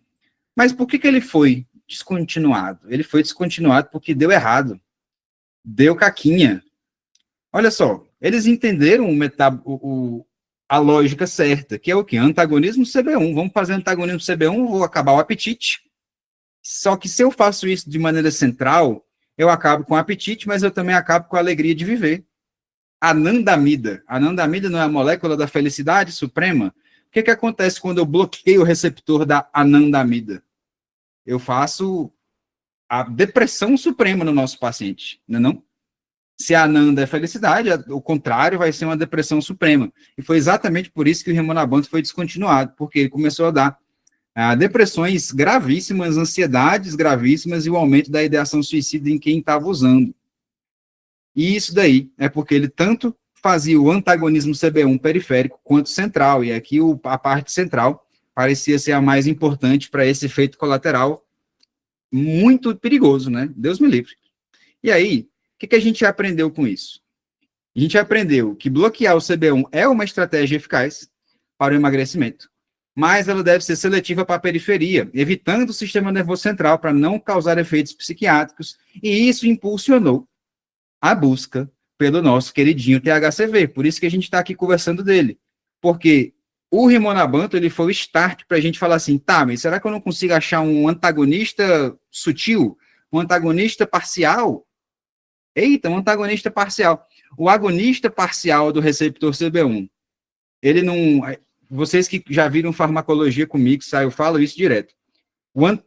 Mas por que ele foi descontinuado? Ele foi descontinuado porque deu errado, deu caquinha. Olha só, eles entenderam a lógica certa, que é o quê? Antagonismo CB1. Vamos fazer antagonismo CB1, vou acabar o apetite. Só que se eu faço isso de maneira central, eu acabo com o apetite, mas eu também acabo com a alegria de viver. Anandamida. Anandamida não é a molécula da felicidade suprema? O que acontece quando eu bloqueio o receptor da anandamida? Eu faço a depressão suprema no nosso paciente, não é não? Se a ananda é felicidade, o contrário vai ser uma depressão suprema. E foi exatamente por isso que o Rimonabanto foi descontinuado, porque ele começou a dar depressões gravíssimas, ansiedades gravíssimas e o aumento da ideação suicida em quem estava usando. E isso daí é porque ele tanto fazia o antagonismo CB1 periférico quanto central, e aqui a parte central parecia ser a mais importante para esse efeito colateral muito perigoso, né? Deus me livre. E aí, o que a gente aprendeu com isso? A gente aprendeu que bloquear o CB1 é uma estratégia eficaz para o emagrecimento, mas ela deve ser seletiva para a periferia, evitando o sistema nervoso central para não causar efeitos psiquiátricos, e isso impulsionou a busca pelo nosso queridinho THCV. Por isso que a gente está aqui conversando dele. Porque o Rimonabanto, ele foi o start para a gente falar assim, tá, mas será que eu não consigo achar um antagonista sutil? Um antagonista parcial? Eita, um antagonista parcial. O agonista parcial do receptor CB1, ele não... Vocês que já viram farmacologia comigo, eu falo isso direto.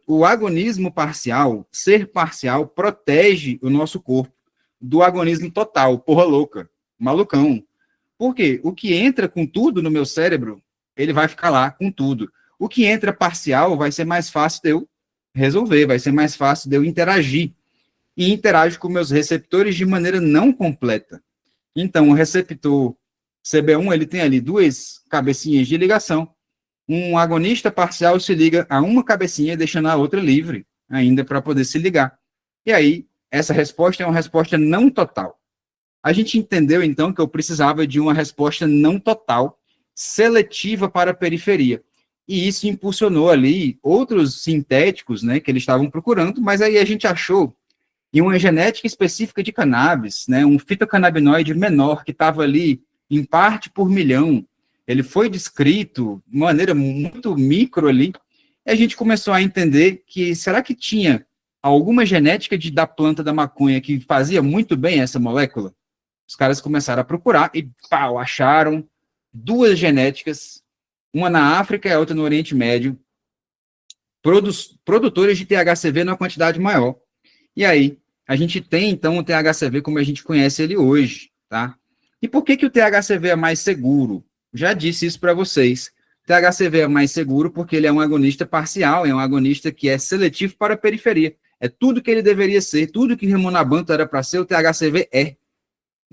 O agonismo parcial, ser parcial, protege o nosso corpo do agonismo total, porra louca, malucão. Por quê? O que entra com tudo no meu cérebro, ele vai ficar lá com tudo. O que entra parcial vai ser mais fácil de eu resolver, vai ser mais fácil de eu interagir. E interajo com meus receptores de maneira não completa. Então, o receptor CB1, ele tem ali duas cabecinhas de ligação. Um agonista parcial se liga a uma cabecinha, deixando a outra livre ainda para poder se ligar. E aí, essa resposta é uma resposta não total. A gente entendeu, então, que eu precisava de uma resposta não total, seletiva para a periferia. E isso impulsionou ali outros sintéticos, né, que eles estavam procurando, mas aí a gente achou em uma genética específica de cannabis, né, um fitocannabinoide menor que estava ali em parte por milhão. Ele foi descrito de maneira muito micro ali, e a gente começou a entender que será que tinha alguma genética da planta da maconha que fazia muito bem essa molécula? Os caras começaram a procurar e, pau, acharam duas genéticas, uma na África e a outra no Oriente Médio, produtores de THCV numa quantidade maior. E aí, a gente tem, então, o THCV como a gente conhece ele hoje, tá? E por que o THCV é mais seguro? Já disse isso para vocês. O THCV é mais seguro porque ele é um agonista parcial, é um agonista que é seletivo para a periferia. É tudo que ele deveria ser, tudo que Rimonabanto era para ser, o THCV é.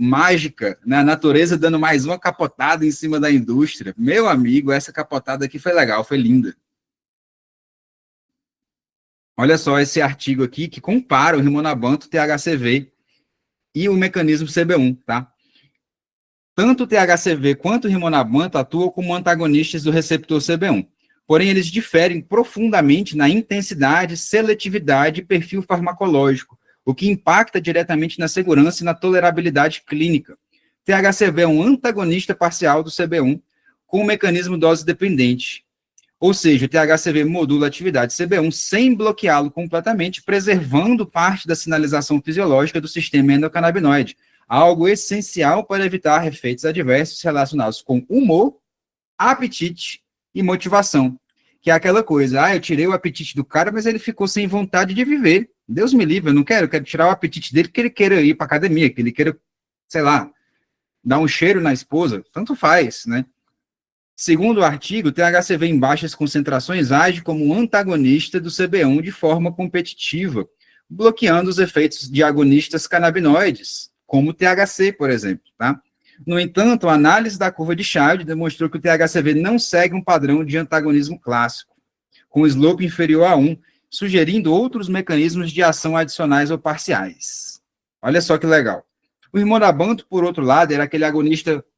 Mágica, né? A natureza dando mais uma capotada em cima da indústria. Meu amigo, essa capotada aqui foi legal, foi linda. Olha só esse artigo aqui que compara o Rimonabanto, THCV e o mecanismo CB1, tá? Tanto o THCV quanto o Rimonabanto atuam como antagonistas do receptor CB1. Porém, eles diferem profundamente na intensidade, seletividade e perfil farmacológico, o que impacta diretamente na segurança e na tolerabilidade clínica. THCV é um antagonista parcial do CB1 com um mecanismo dose-dependente. Ou seja, o THCV modula a atividade CB1 sem bloqueá-lo completamente, preservando parte da sinalização fisiológica do sistema endocannabinoide, algo essencial para evitar efeitos adversos relacionados com humor, apetite e motivação. Que é aquela coisa, eu tirei o apetite do cara, mas ele ficou sem vontade de viver. Deus me livre, eu quero tirar o apetite dele, que ele queira ir para academia, que ele queira, sei lá, dar um cheiro na esposa, tanto faz, né? Segundo o artigo, o THCV em baixas concentrações age como um antagonista do CB1 de forma competitiva, bloqueando os efeitos de agonistas canabinoides, como o THC, por exemplo, tá? No entanto, a análise da curva de Child demonstrou que o THCV não segue um padrão de antagonismo clássico, com slope inferior a 1, sugerindo outros mecanismos de ação adicionais ou parciais. Olha só que legal. O Rimonabanto, por outro lado, era aquele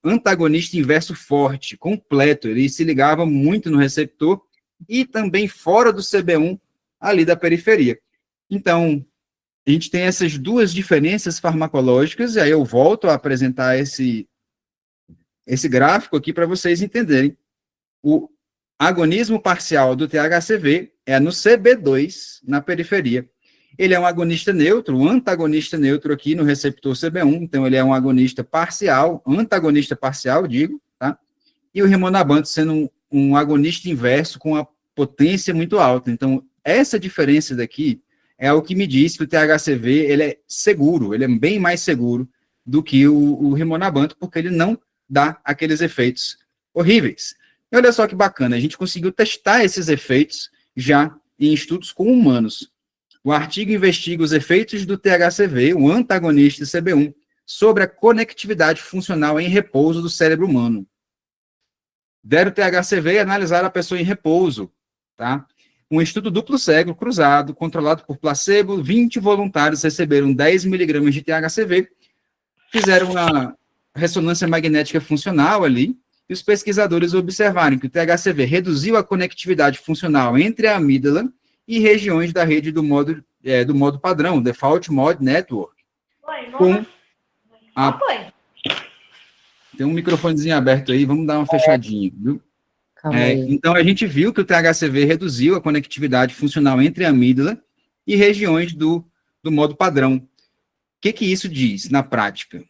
antagonista inverso forte, completo, ele se ligava muito no receptor e também fora do CB1, ali da periferia. Então, a gente tem essas duas diferenças farmacológicas, e aí eu volto a apresentar esse gráfico aqui para vocês entenderem. O agonismo parcial do THCV é no CB2, na periferia. Ele é um agonista neutro, um antagonista neutro aqui no receptor CB1, então ele é um agonista parcial, antagonista parcial, digo, tá? E o Rimonabanto sendo um agonista inverso com a potência muito alta. Então, essa diferença daqui é o que me diz que o THCV ele é seguro, ele é bem mais seguro do que o Rimonabanto, porque ele não dá aqueles efeitos horríveis. E olha só que bacana, a gente conseguiu testar esses efeitos já em estudos com humanos. O artigo investiga os efeitos do THCV, o antagonista CB1, sobre a conectividade funcional em repouso do cérebro humano. Deram o THCV e analisaram a pessoa em repouso, tá? Um estudo duplo cego, cruzado, controlado por placebo, 20 voluntários receberam 10 mg de THCV, fizeram uma ressonância magnética funcional ali, e os pesquisadores observaram que o THCV reduziu a conectividade funcional entre a amígdala e regiões da rede do modo padrão, Default Mode Network. Com Tem um microfonezinho aberto aí, vamos dar uma fechadinha, viu? Então, a gente viu que o THCV reduziu a conectividade funcional entre a amígdala e regiões do modo padrão. O que isso diz na prática?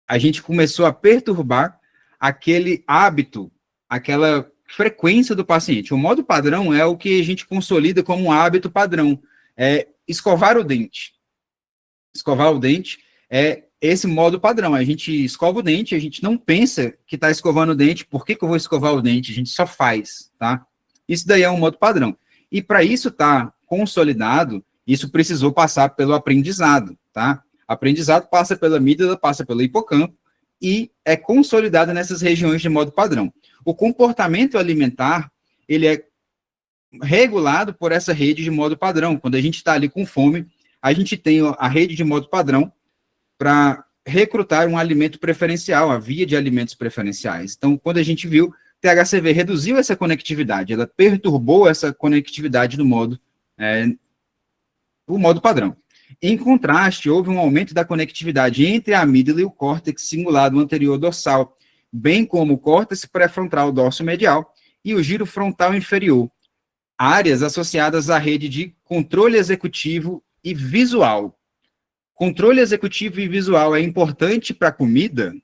A gente começou a perturbar aquele hábito, aquela frequência do paciente. O modo padrão é o que a gente consolida como um hábito padrão. É escovar o dente. Escovar o dente é esse modo padrão. A gente escova o dente, a gente não pensa que está escovando o dente, por que eu vou escovar o dente? A gente só faz, tá? Isso daí é um modo padrão. E para isso estar consolidado, isso precisou passar pelo aprendizado, tá? Aprendizado passa pela amígdala, passa pelo hipocampo e é consolidado nessas regiões de modo padrão. O comportamento alimentar, ele é regulado por essa rede de modo padrão. Quando a gente está ali com fome, a gente tem a rede de modo padrão para recrutar um alimento preferencial, a via de alimentos preferenciais. Então, quando a gente viu, THCV reduziu essa conectividade, ela perturbou essa conectividade no modo padrão. Em contraste, houve um aumento da conectividade entre a amígdala e o córtex cingulado anterior dorsal, bem como o córtex pré-frontal dorso-medial e o giro frontal inferior, áreas associadas à rede de controle executivo e visual. Controle executivo e visual é importante para a comida?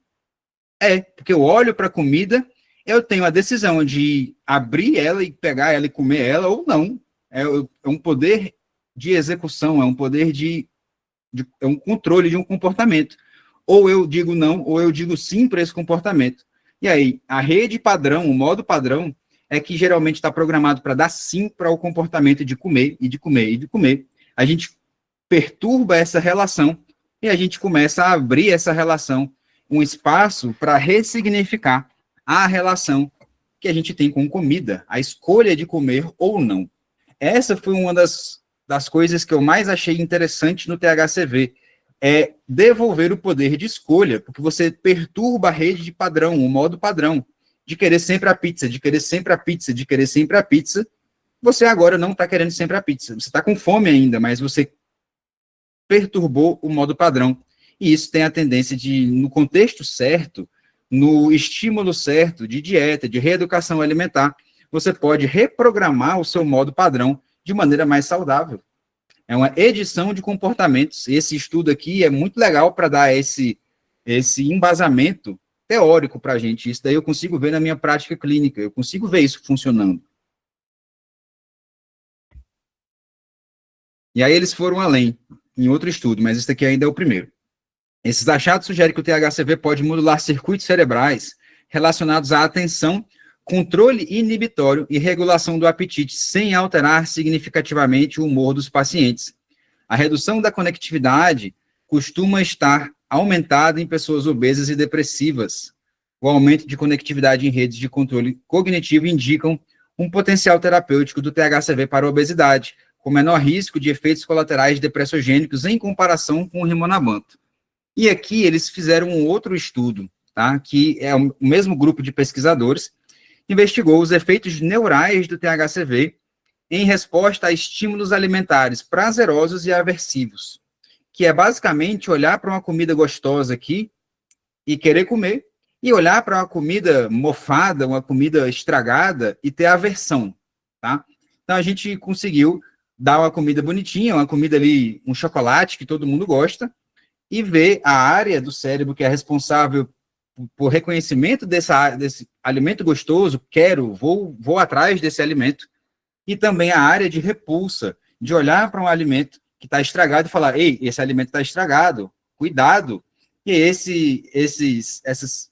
Porque eu olho para a comida, eu tenho a decisão de abrir ela e pegar ela e comer ela ou não. É um poder de execução, é um poder é um controle de um comportamento. Ou eu digo não, ou eu digo sim para esse comportamento. E aí, a rede padrão, o modo padrão, é que geralmente está programado para dar sim para o comportamento de comer, e de comer, e de comer. A gente perturba essa relação e a gente começa a abrir essa relação, um espaço para ressignificar a relação que a gente tem com comida, a escolha de comer ou não. Essa foi uma das coisas que eu mais achei interessante no THCV, é devolver o poder de escolha, porque você perturba a rede de padrão, o modo padrão, de querer sempre a pizza, de querer sempre a pizza, de querer sempre a pizza. Você agora não está querendo sempre a pizza, você está com fome ainda, mas você perturbou o modo padrão. E isso tem a tendência de, no contexto certo, no estímulo certo de dieta, de reeducação alimentar, você pode reprogramar o seu modo padrão de maneira mais saudável. É uma edição de comportamentos. Esse estudo aqui é muito legal para dar esse embasamento teórico para a gente. Isso daí eu consigo ver na minha prática clínica, eu consigo ver isso funcionando. E aí eles foram além, em outro estudo, mas esse aqui ainda é o primeiro. Esses achados sugerem que o THCV pode modular circuitos cerebrais relacionados à atenção, controle inibitório e regulação do apetite, sem alterar significativamente o humor dos pacientes. A redução da conectividade costuma estar aumentada em pessoas obesas e depressivas. O aumento de conectividade em redes de controle cognitivo indicam um potencial terapêutico do THCV para a obesidade, com menor risco de efeitos colaterais depressogênicos em comparação com o rimonabant. E aqui eles fizeram um outro estudo, tá? Que é o mesmo grupo de pesquisadores, investigou os efeitos neurais do THCV em resposta a estímulos alimentares prazerosos e aversivos, que é basicamente olhar para uma comida gostosa aqui e querer comer, e olhar para uma comida mofada, uma comida estragada e ter aversão, tá? Então a gente conseguiu dar uma comida bonitinha, uma comida ali, um chocolate que todo mundo gosta, e ver a área do cérebro que é responsável por reconhecimento desse alimento gostoso, vou atrás desse alimento, e também a área de repulsa, de olhar para um alimento que está estragado e falar, ei, esse alimento está estragado, cuidado. E essas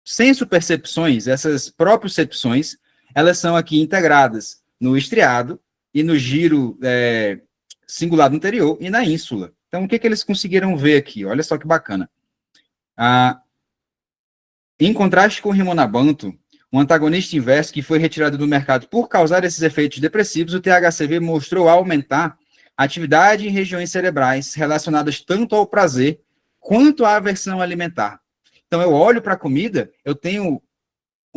sensopercepções, essas propriocepções, elas são aqui integradas no estriado e no giro cingulado anterior e na ínsula. Então, o que eles conseguiram ver aqui? Olha só que bacana. Em contraste com o rimonabant, um antagonista inverso que foi retirado do mercado por causar esses efeitos depressivos, o THCV mostrou aumentar a atividade em regiões cerebrais relacionadas tanto ao prazer quanto à aversão alimentar. Então, eu olho para a comida, eu tenho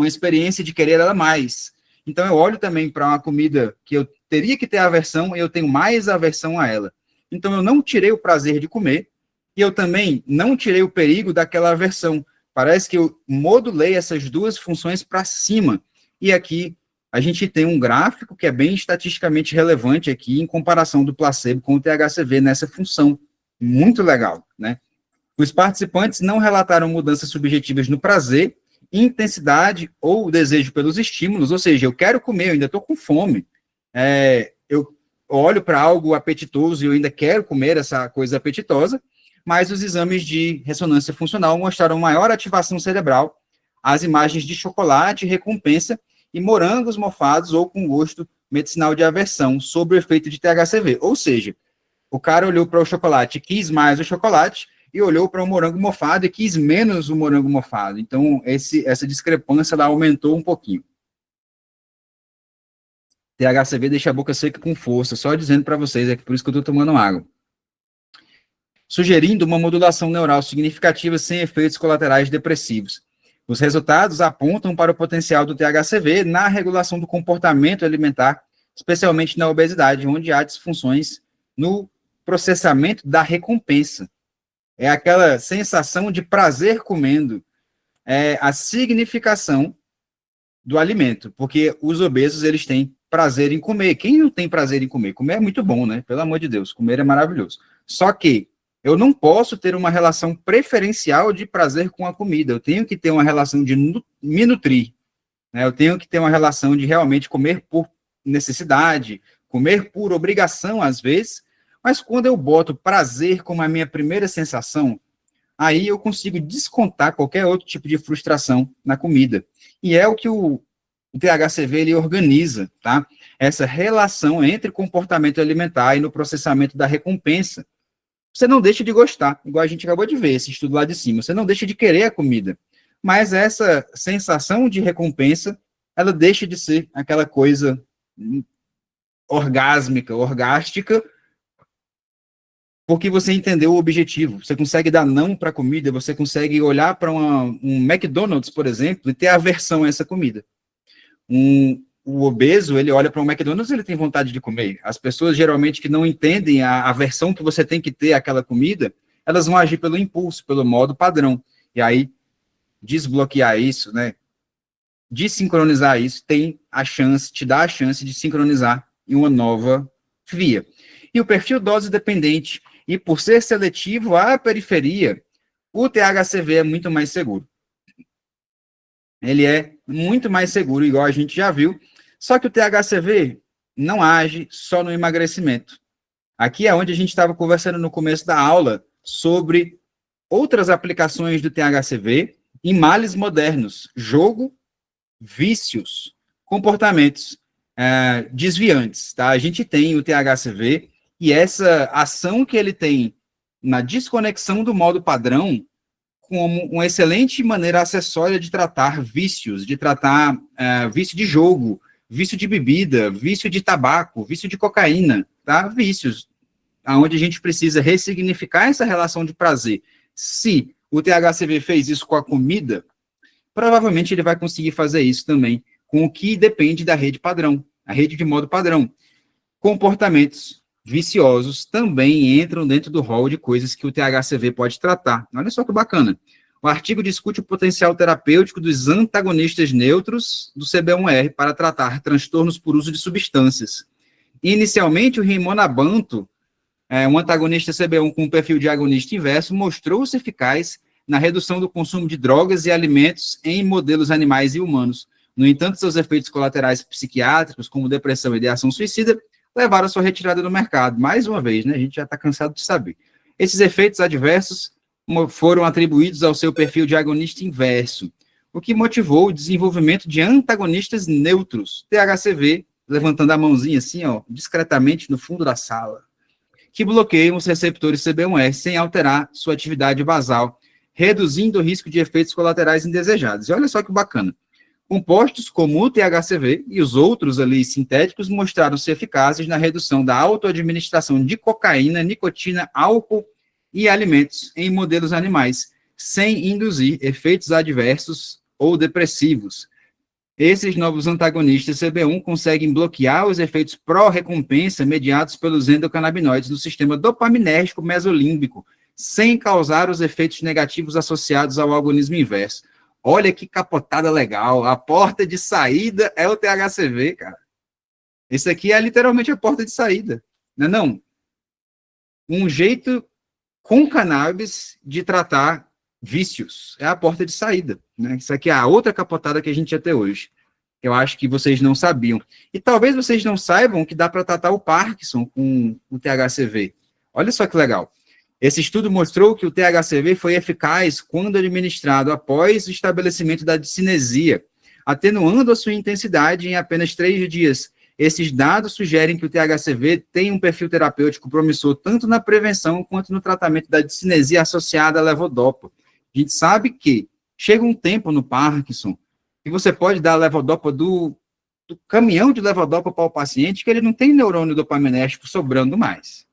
uma experiência de querer ela mais. Então, eu olho também para uma comida que eu teria que ter aversão e eu tenho mais aversão a ela. Então, eu não tirei o prazer de comer e eu também não tirei o perigo daquela aversão. Parece que eu modulei essas duas funções para cima. E aqui a gente tem um gráfico que é bem estatisticamente relevante aqui em comparação do placebo com o THCV nessa função. Muito legal, né? Os participantes não relataram mudanças subjetivas no prazer, intensidade ou desejo pelos estímulos, ou seja, eu quero comer, eu ainda estou com fome, eu olho para algo apetitoso e eu ainda quero comer essa coisa apetitosa, mas os exames de ressonância funcional mostraram maior ativação cerebral, as imagens de chocolate, recompensa e morangos mofados ou com gosto medicinal de aversão sobre o efeito de THCV, ou seja, o cara olhou para o chocolate, quis mais o chocolate, e olhou para o morango mofado e quis menos o morango mofado. Então, essa discrepância lá aumentou um pouquinho. THCV deixa a boca seca com força, só dizendo para vocês, é por isso que eu estou tomando água. Sugerindo uma modulação neural significativa sem efeitos colaterais depressivos. Os resultados apontam para o potencial do THCV na regulação do comportamento alimentar, especialmente na obesidade, onde há disfunções no processamento da recompensa. É aquela sensação de prazer comendo, é a significação do alimento, porque os obesos, eles têm prazer em comer. Quem não tem prazer em comer? Comer é muito bom, né? Pelo amor de Deus, comer é maravilhoso. Só que eu não posso ter uma relação preferencial de prazer com a comida, eu tenho que ter uma relação de me nutrir, né? Eu tenho que ter uma relação de realmente comer por necessidade, comer por obrigação, às vezes, mas quando eu boto prazer como a minha primeira sensação, aí eu consigo descontar qualquer outro tipo de frustração na comida. E é o que o THCV ele organiza, tá? Essa relação entre comportamento alimentar e no processamento da recompensa. Você não deixa de gostar, igual a gente acabou de ver, esse estudo lá de cima. Você não deixa de querer a comida. Mas essa sensação de recompensa, ela deixa de ser aquela coisa orgásmica, orgástica, porque você entendeu o objetivo. Você consegue dar não para a comida, você consegue olhar para um McDonald's, por exemplo, e ter aversão a essa comida. O obeso, ele olha para um McDonald's e ele tem vontade de comer. As pessoas, geralmente, que não entendem a aversão que você tem que ter àquela comida, elas vão agir pelo impulso, pelo modo padrão. E aí, desbloquear isso, né? Desincronizar isso, te dá a chance de sincronizar em uma nova via. E o perfil dose dependente, e por ser seletivo à periferia, o THCV é muito mais seguro. Ele é muito mais seguro, igual a gente já viu, só que o THCV não age só no emagrecimento. Aqui é onde a gente estava conversando no começo da aula sobre outras aplicações do THCV em males modernos, jogo, vícios, comportamentos desviantes, tá? A gente tem o THCV e essa ação que ele tem na desconexão do modo padrão como uma excelente maneira acessória de tratar vícios, de tratar vício de jogo, vício de bebida, vício de tabaco, vício de cocaína, tá? Vícios, onde a gente precisa ressignificar essa relação de prazer. Se o THCV fez isso com a comida, provavelmente ele vai conseguir fazer isso também com o que depende da rede padrão, a rede de modo padrão. Comportamentos viciosos também entram dentro do rol de coisas que o THCV pode tratar. Olha só que bacana. O artigo discute o potencial terapêutico dos antagonistas neutros do CB1R para tratar transtornos por uso de substâncias. Inicialmente, o rimonabant, um antagonista CB1 com um perfil de agonista inverso, mostrou-se eficaz na redução do consumo de drogas e alimentos em modelos animais e humanos. No entanto, seus efeitos colaterais psiquiátricos, como depressão e ideação suicida, levaram a sua retirada do mercado. Mais uma vez, né? A gente já está cansado de saber. Esses efeitos adversos foram atribuídos ao seu perfil de agonista inverso, o que motivou o desenvolvimento de antagonistas neutros, THCV, levantando a mãozinha assim, ó, discretamente no fundo da sala, que bloqueiam os receptores CB1R sem alterar sua atividade basal, reduzindo o risco de efeitos colaterais indesejados. E olha só que bacana. Compostos como o THCV e os outros ali sintéticos mostraram-se eficazes na redução da autoadministração de cocaína, nicotina, álcool e alimentos em modelos animais, sem induzir efeitos adversos ou depressivos. Esses novos antagonistas CB1 conseguem bloquear os efeitos pró-recompensa mediados pelos endocannabinoides do sistema dopaminérgico mesolímbico, sem causar os efeitos negativos associados ao agonismo inverso. Olha que capotada legal. A porta de saída é o THCV, cara. Esse aqui é literalmente a porta de saída. Não. Um jeito com cannabis de tratar vícios. É a porta de saída. Né? Isso aqui é a outra capotada que a gente ia ter hoje. Eu acho que vocês não sabiam. E talvez vocês não saibam que dá para tratar o Parkinson com o THCV. Olha só que legal. Esse estudo mostrou que o THCV foi eficaz quando administrado após o estabelecimento da discinesia, atenuando a sua intensidade em apenas 3 dias. Esses dados sugerem que o THCV tem um perfil terapêutico promissor tanto na prevenção quanto no tratamento da discinesia associada à levodopa. A gente sabe que chega um tempo no Parkinson que você pode dar a levodopa do caminhão de levodopa para o paciente que ele não tem neurônio dopaminérgico sobrando mais.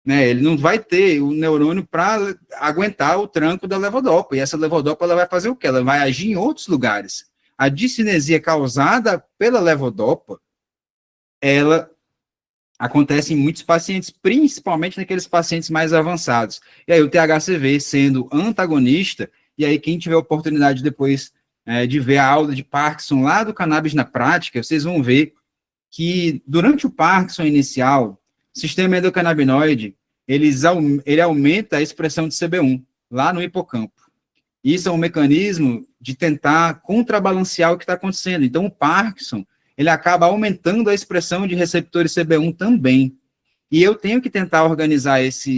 Né? Ele não vai ter o neurônio para aguentar o tranco da levodopa. E essa levodopa ela vai fazer o quê? Ela vai agir em outros lugares. A discinesia causada pela levodopa ela acontece em muitos pacientes, principalmente naqueles pacientes mais avançados. E aí o THCV sendo antagonista, e aí quem tiver oportunidade depois de ver a aula de Parkinson lá do Cannabis na Prática, vocês vão ver que durante o Parkinson inicial, o sistema endocannabinoide, ele aumenta a expressão de CB1 lá no hipocampo. Isso é um mecanismo de tentar contrabalancear o que está acontecendo. Então o Parkinson ele acaba aumentando a expressão de receptores CB1 também. E eu tenho que tentar organizar essa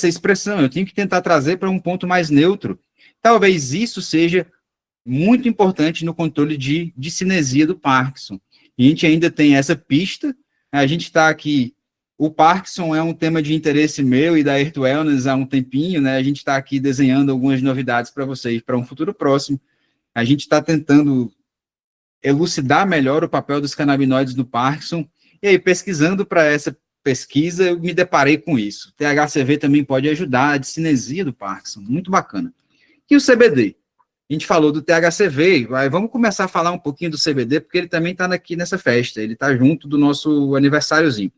expressão, eu tenho que tentar trazer para um ponto mais neutro. Talvez isso seja muito importante no controle de discinesia do Parkinson. E a gente ainda tem essa pista, a gente está aqui, o Parkinson é um tema de interesse meu e da Earth Wellness há um tempinho, né? A gente está aqui desenhando algumas novidades para vocês para um futuro próximo. A gente está tentando elucidar melhor o papel dos canabinoides no Parkinson, e aí pesquisando para essa pesquisa, eu me deparei com isso. O THCV também pode ajudar a discinesia do Parkinson, muito bacana. E o CBD? A gente falou do THCV, vamos começar a falar um pouquinho do CBD, porque ele também está aqui nessa festa, ele está junto do nosso aniversáriozinho.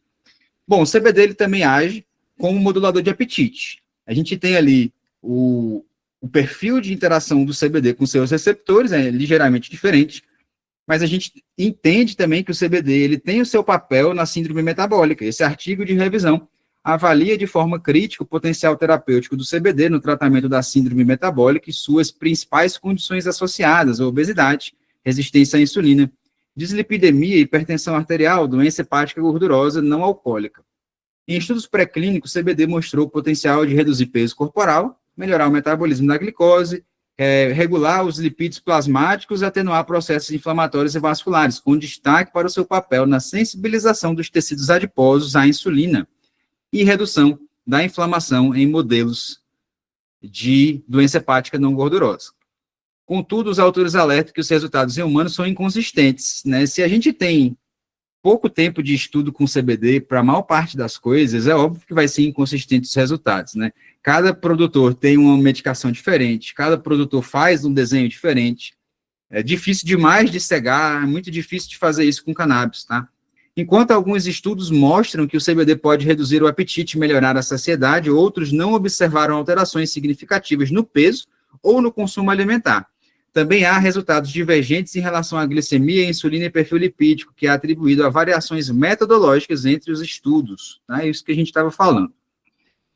Bom, o CBD ele também age como modulador de apetite. A gente tem ali o perfil de interação do CBD com seus receptores, é ligeiramente diferente, mas a gente entende também que o CBD ele tem o seu papel na síndrome metabólica. Esse artigo de revisão avalia de forma crítica o potencial terapêutico do CBD no tratamento da síndrome metabólica e suas principais condições associadas à obesidade, resistência à insulina, dislipidemia, hipertensão arterial, doença hepática gordurosa não alcoólica. Em estudos pré-clínicos, o CBD mostrou o potencial de reduzir peso corporal, melhorar o metabolismo da glicose, regular os lipídios plasmáticos e atenuar processos inflamatórios e vasculares, com destaque para o seu papel na sensibilização dos tecidos adiposos à insulina e redução da inflamação em modelos de doença hepática não gordurosa. Contudo, os autores alertam que os resultados em humanos são inconsistentes. Né? Se a gente tem pouco tempo de estudo com CBD para a maior parte das coisas, é óbvio que vai ser inconsistente os resultados, né? Cada produtor tem uma medicação diferente, cada produtor faz um desenho diferente, é difícil demais de cegar, é muito difícil de fazer isso com cannabis, tá? Enquanto alguns estudos mostram que o CBD pode reduzir o apetite e melhorar a saciedade, outros não observaram alterações significativas no peso ou no consumo alimentar. Também há resultados divergentes em relação à glicemia, insulina e perfil lipídico, que é atribuído a variações metodológicas entre os estudos, tá? É isso que a gente estava falando.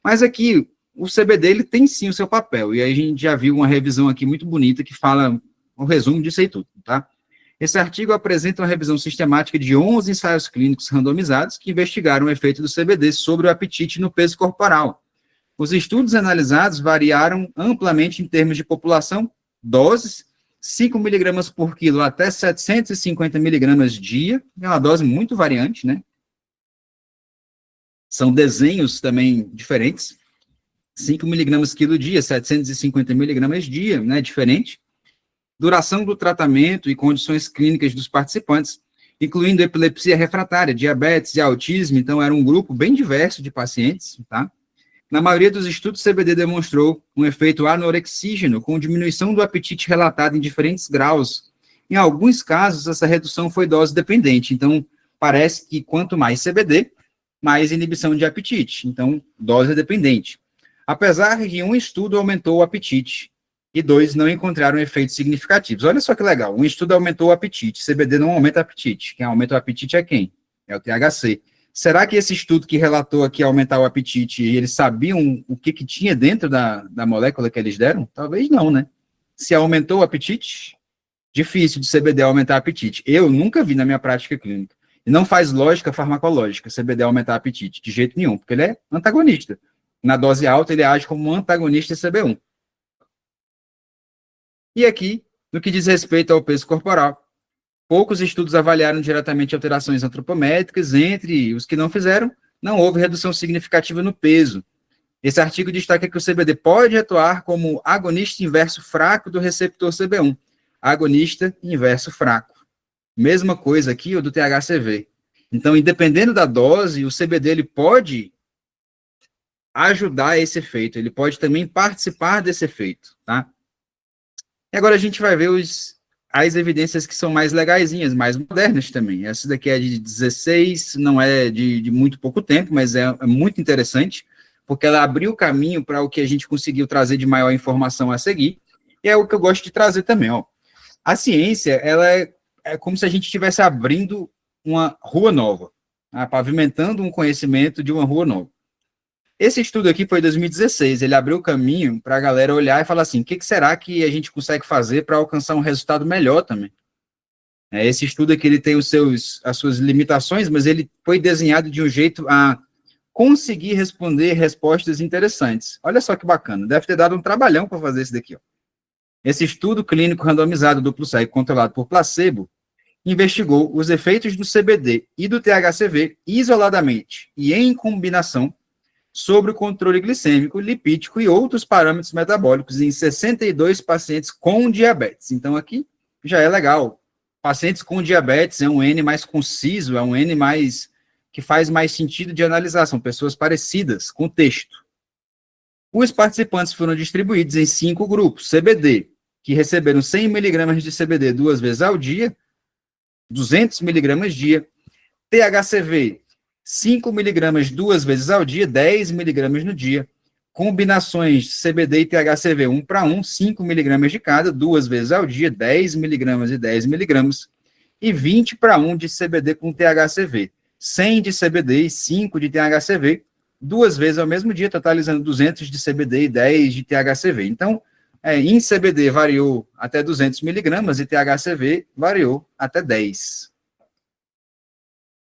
Mas aqui, o CBD ele tem sim o seu papel, e aí a gente já viu uma revisão aqui muito bonita que fala um resumo disso aí tudo, tá? Esse artigo apresenta uma revisão sistemática de 11 ensaios clínicos randomizados que investigaram o efeito do CBD sobre o apetite no peso corporal. Os estudos analisados variaram amplamente em termos de população, doses, 5 miligramas por quilo até 750 miligramas dia, é uma dose muito variante, né? São desenhos também diferentes, 5 miligramas quilo dia, 750 miligramas dia, né, diferente. Duração do tratamento e condições clínicas dos participantes, incluindo epilepsia refratária, diabetes e autismo, então era um grupo bem diverso de pacientes, tá? Na maioria dos estudos, CBD demonstrou um efeito anorexígeno, com diminuição do apetite relatada em diferentes graus. Em alguns casos, essa redução foi dose dependente. Então, parece que quanto mais CBD, mais inibição de apetite. Então, dose dependente. Apesar de um estudo aumentou o apetite e 2 não encontraram efeitos significativos. Olha só que legal. Um estudo aumentou o apetite. CBD não aumenta o apetite. Quem aumenta o apetite é quem? É o THC. Será que esse estudo que relatou aqui aumentar o apetite, eles sabiam o que tinha dentro da molécula que eles deram? Talvez não, né? Se aumentou o apetite, difícil de CBD aumentar o apetite. Eu nunca vi na minha prática clínica. E não faz lógica farmacológica CBD aumentar o apetite, de jeito nenhum, porque ele é antagonista. Na dose alta, ele age como um antagonista CB1. E aqui, no que diz respeito ao peso corporal, poucos estudos avaliaram diretamente alterações antropométricas, entre os que não fizeram, não houve redução significativa no peso. Esse artigo destaca que o CBD pode atuar como agonista inverso fraco do receptor CB1, agonista inverso fraco. Mesma coisa aqui, o do THCV. Então, independendo da dose, o CBD ele pode ajudar esse efeito, ele pode também participar desse efeito, tá? E agora a gente vai ver as evidências que são mais legaisinhas, mais modernas também. Essa daqui é de 16, não é de muito pouco tempo, mas é muito interessante, porque ela abriu o caminho para o que a gente conseguiu trazer de maior informação a seguir, e é o que eu gosto de trazer também, ó. A ciência, ela é como se a gente estivesse abrindo uma rua nova, tá? Pavimentando um conhecimento de uma rua nova. Esse estudo aqui foi em 2016, ele abriu o caminho para a galera olhar e falar assim, o que será que a gente consegue fazer para alcançar um resultado melhor também? Esse estudo aqui, ele tem as suas limitações, mas ele foi desenhado de um jeito a conseguir responder respostas interessantes. Olha só que bacana, deve ter dado um trabalhão para fazer isso daqui, ó. Esse estudo clínico randomizado duplo cego controlado por placebo investigou os efeitos do CBD e do THCV isoladamente e em combinação sobre o controle glicêmico, lipídico e outros parâmetros metabólicos em 62 pacientes com diabetes. Então, aqui já é legal. Pacientes com diabetes é um N mais conciso, é um N mais que faz mais sentido de analisar, são pessoas parecidas com o texto. Os participantes foram distribuídos em 5 grupos. CBD, que receberam 100 mg de CBD 2 vezes ao dia, 200 mg dia. THCV, 5 mg 2 vezes ao dia, 10 mg no dia. Combinações de CBD e THCV 1 para 1, 5 mg de cada, 2 vezes ao dia, 10 mg e 10 mg. E 20 para 1 de CBD com THCV. 100 de CBD e 5 de THCV, 2 vezes ao mesmo dia, totalizando 200 de CBD e 10 de THCV. Então, em CBD variou até 200 miligramas e THCV variou até 10.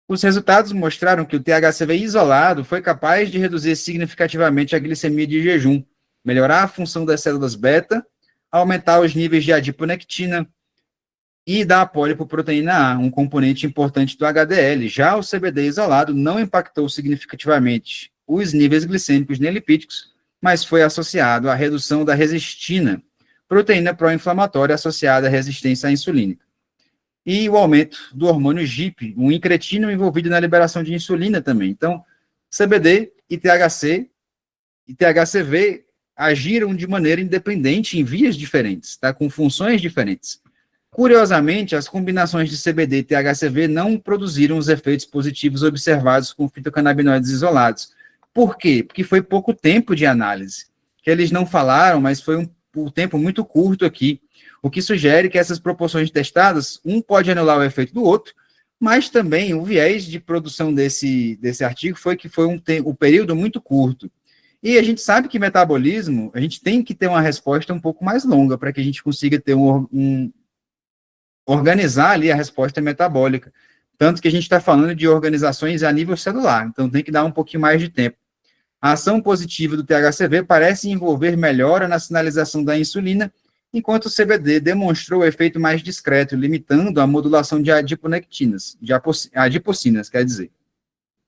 Os resultados mostraram que o THCV isolado foi capaz de reduzir significativamente a glicemia de jejum, melhorar a função das células beta, aumentar os níveis de adiponectina e da polipoproteína A, um componente importante do HDL. Já o CBD isolado não impactou significativamente os níveis glicêmicos nem lipídicos, mas foi associado à redução da resistina, proteína pró-inflamatória associada à resistência à insulina. E o aumento do hormônio GIP, um incretino envolvido na liberação de insulina também. Então, CBD e THC e THCV agiram de maneira independente em vias diferentes, tá? Com funções diferentes. Curiosamente, as combinações de CBD e THCV não produziram os efeitos positivos observados com fitocannabinoides isolados. Por quê? Porque foi pouco tempo de análise, que eles não falaram, mas foi um tempo muito curto aqui, o que sugere que essas proporções testadas, um pode anular o efeito do outro, mas também o viés de produção desse artigo foi que foi um período muito curto. E a gente sabe que metabolismo, a gente tem que ter uma resposta um pouco mais longa para que a gente consiga ter organizar ali a resposta metabólica. Tanto que a gente está falando de organizações a nível celular, então tem que dar um pouquinho mais de tempo. A ação positiva do THCV parece envolver melhora na sinalização da insulina, enquanto o CBD demonstrou o efeito mais discreto, limitando a modulação de adiponectinas, de adipocinas, quer dizer.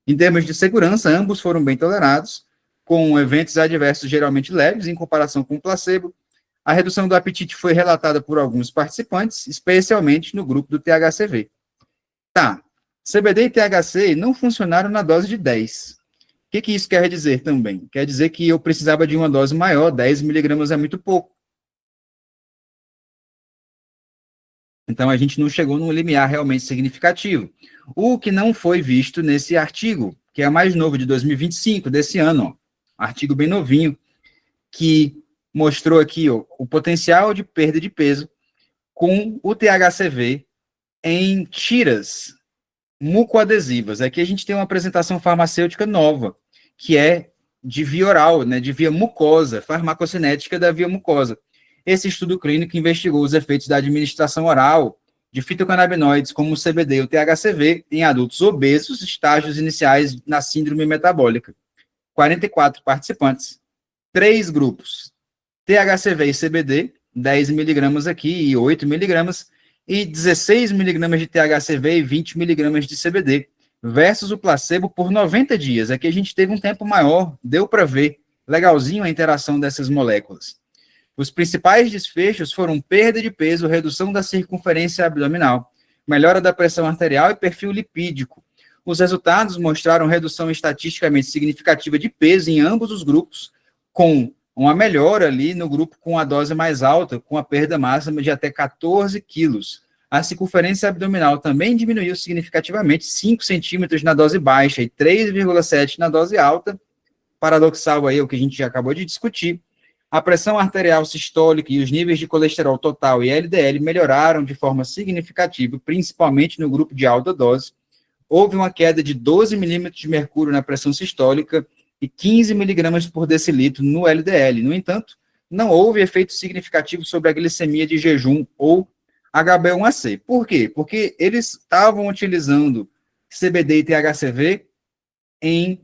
Em termos de segurança, ambos foram bem tolerados, com eventos adversos geralmente leves em comparação com o placebo. A redução do apetite foi relatada por alguns participantes, especialmente no grupo do THCV. Tá, CBD e THC não funcionaram na dose de 10. que isso quer dizer também? Quer dizer que eu precisava de uma dose maior, 10 miligramas é muito pouco. Então, a gente não chegou num limiar realmente significativo. O que não foi visto nesse artigo, que é mais novo, de 2025, desse ano, ó, artigo bem novinho, que mostrou aqui ó, o potencial de perda de peso com o THCV em tiras mucoadesivas. Aqui a gente tem uma apresentação farmacêutica nova, que é de via oral, né, de via mucosa, farmacocinética da via mucosa. Esse estudo clínico investigou os efeitos da administração oral de fitocannabinoides como o CBD e o THCV em adultos obesos, estágios iniciais na síndrome metabólica. 44 participantes, 3 grupos, THCV e CBD, 10 miligramas aqui e 8 miligramas, e 16 miligramas de THCV e 20 miligramas de CBD, versus o placebo por 90 dias. Aqui a gente teve um tempo maior, deu para ver legalzinho a interação dessas moléculas. Os principais desfechos foram perda de peso, redução da circunferência abdominal, melhora da pressão arterial e perfil lipídico. Os resultados mostraram redução estatisticamente significativa de peso em ambos os grupos, com uma melhora ali no grupo com a dose mais alta, com a perda máxima de até 14 quilos. A circunferência abdominal também diminuiu significativamente, 5 centímetros na dose baixa e 3,7 na dose alta. Paradoxal aí, o que a gente já acabou de discutir. A pressão arterial sistólica e os níveis de colesterol total e LDL melhoraram de forma significativa, principalmente no grupo de alta dose. Houve uma queda de 12 milímetros de mercúrio na pressão sistólica e 15 miligramas por decilitro no LDL. No entanto, não houve efeito significativo sobre a glicemia de jejum ou HbA1c. Por quê? Porque eles estavam utilizando CBD e THCV em